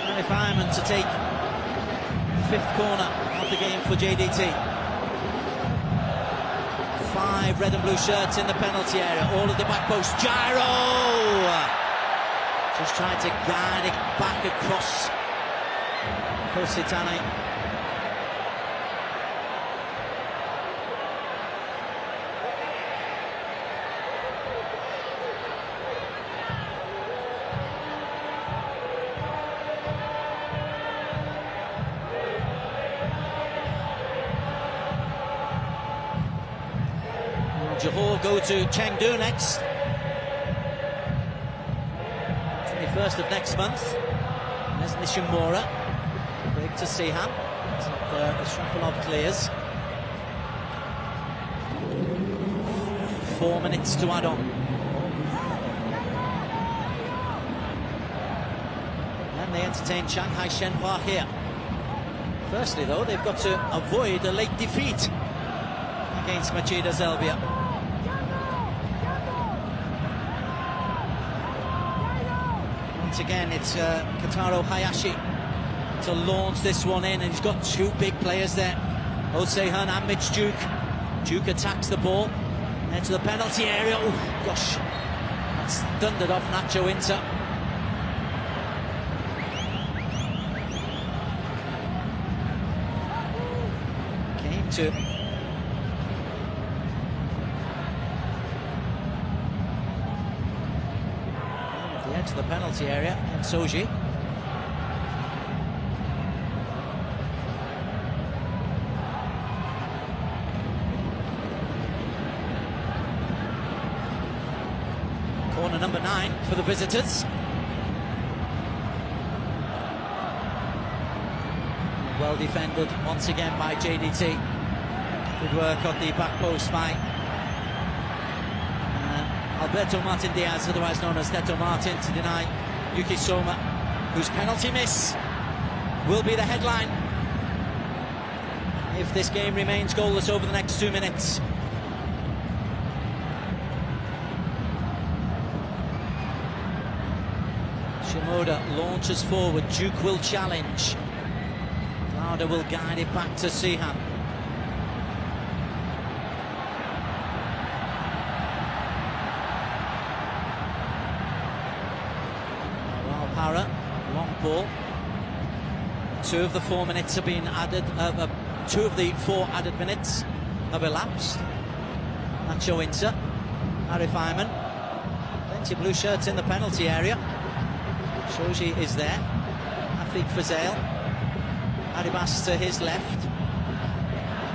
And if Iman to take fifth corner of the game for JDT. 5 red and blue shirts in the penalty area, all at the back post. Gyro! Just trying to guide it back across Kositane. Johor go to Chengdu next. 21st of next month. There's Nishimura. Break to Sehun. Shrafilov clears. 4 minutes to add on. And they entertain Shanghai Shenhua here. Firstly, though, they've got to avoid a late defeat against Machida Zelvia. Once again, it's Kataro Hayashi to launch this one in, and he's got 2 big players there, Osehun and Mitch Duke. Duke attacks the ball into the penalty area. Oh gosh, that's thundered off Nacho Inter. Came to the edge of the penalty area, and Soji. Corner number 9 for the visitors. Well defended once again by JDT. Good work on the back post by Alberto Martin Diaz, otherwise known as Teto Martin, to deny Yuki Soma, whose penalty miss will be the headline if this game remains goalless over the next 2 minutes. Shimoda launches forward, Duke will challenge. Lauda will guide it back to Sehun. Para, long ball. 2 of the 4 minutes have been added, 2 of the 4 added minutes have elapsed. Nacho Inter, Arif Ayman, plenty of blue shirts in the penalty area. Shoji is there. Afik Fazail. Aribas to his left.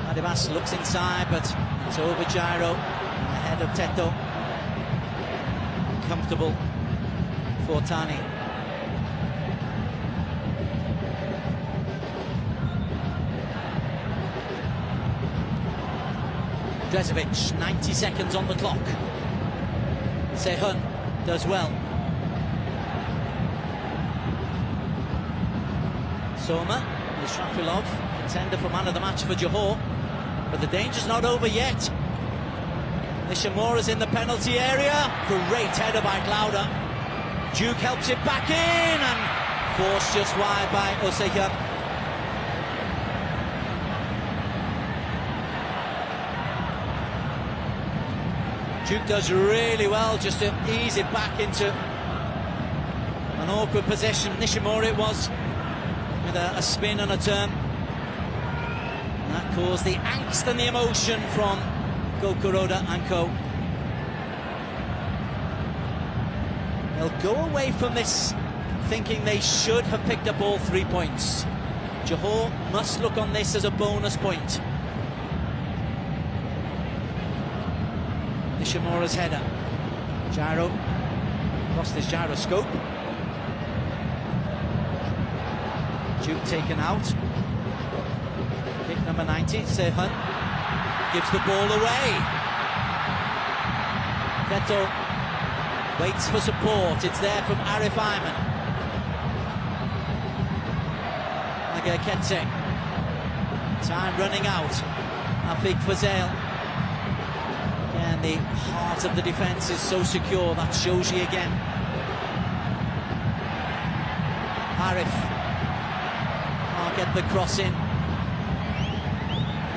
Aribas looks inside, but it's over Gyro. Ahead of Teto. Comfortable for Tani. Drezovic, 90 seconds on the clock. Sehun does well. Soma is Shrafilov, contender for man of the match for Johor, but the danger's not over yet. Nishimura's in the penalty area. Great header by Glauder. Duke helps it back in, and forced just wide by Osehun. Duke does really well just to ease it back into an awkward possession. Nishimura it was, with a spin and a turn. And that caused the angst and the emotion from Go Kuroda and co. They'll go away from this thinking they should have picked up all 3 points. Johor must look on this as a bonus point. Nishimura's header. Gyro lost his gyroscope. Duke taken out. Kick number 90, Sehun gives the ball away. Keto waits for support. It's there from Arif Ayman. Kete. Time running out. Afik Fazel. Again, the heart of the defence is so secure. That shows you again. Arif can't get the cross in.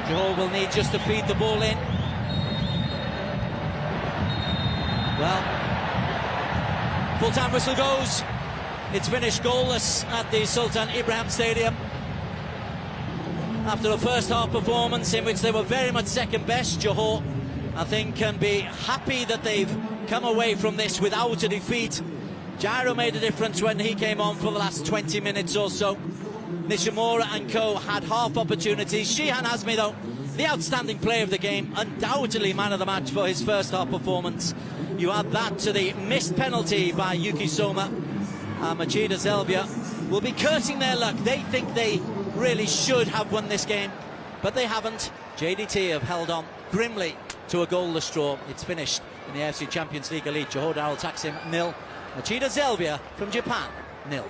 Johor will need just to feed the ball in. Well, full-time whistle goes. It's finished goalless at the Sultan Ibrahim Stadium. After a first half performance in which they were very much second best, Johor, I think, can be happy that they've come away from this without a defeat. Gyro made a difference when he came on for the last 20 minutes or so. Nishimura and co had half opportunities. Shihan Azmi, though, the outstanding player of the game, undoubtedly man of the match for his first half performance. You add that to the missed penalty by Yuki Soma. Machida Zelvia will be cursing their luck. They think they really should have won this game, but they haven't. JDT have held on grimly to a goalless draw. It's finished in the AFC Champions League Elite. Johor Darul Taksim 0, Machida Zelvia from Japan 0.